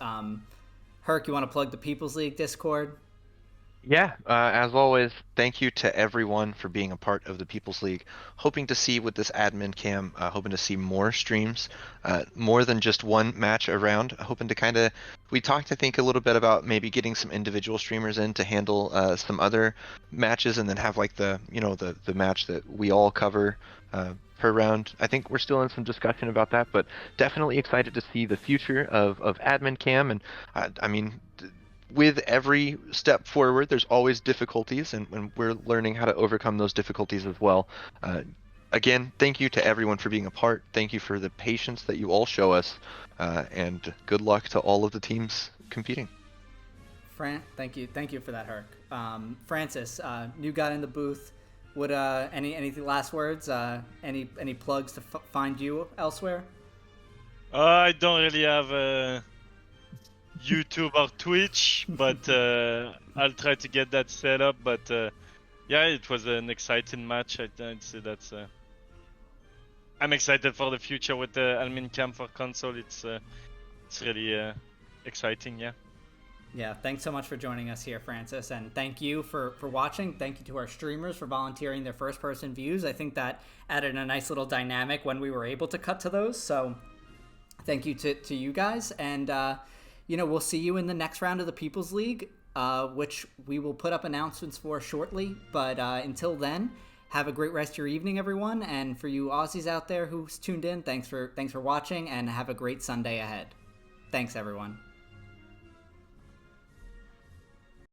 Herc, you want to plug the People's League Discord? Yeah, as always, thank you to everyone for being a part of the People's League. Hoping to see with this admin cam, hoping to see more streams, more than just one match around. Hoping to we talked, I think, a little bit about maybe getting some individual streamers in to handle some other matches, and then have like the match that we all cover per round. I think we're still in some discussion about that, but definitely excited to see the future of admin cam. And I mean, with every step forward, there's always difficulties, and we're learning how to overcome those difficulties as well. Again, thank you to everyone for being a part. Thank you for the patience that you all show us, and good luck to all of the teams competing. Thank you for that, Herc. Francis, new guy in the booth. Would any last words? Any plugs to find you elsewhere? I don't really have YouTube or Twitch, but I'll try to get that set up. But yeah, it was an exciting match. I'd say that's. I'm excited for the future with the admin cam for console. It's really exciting. Yeah. Yeah, thanks so much for joining us here, Francis, and thank you for watching. Thank you to our streamers for volunteering their first-person views. I think that added a nice little dynamic when we were able to cut to those. So thank you to you guys, and we'll see you in the next round of the People's League, which we will put up announcements for shortly. But until then, have a great rest of your evening, everyone. And for you Aussies out there who's tuned in, thanks for watching, and have a great Sunday ahead. Thanks, everyone.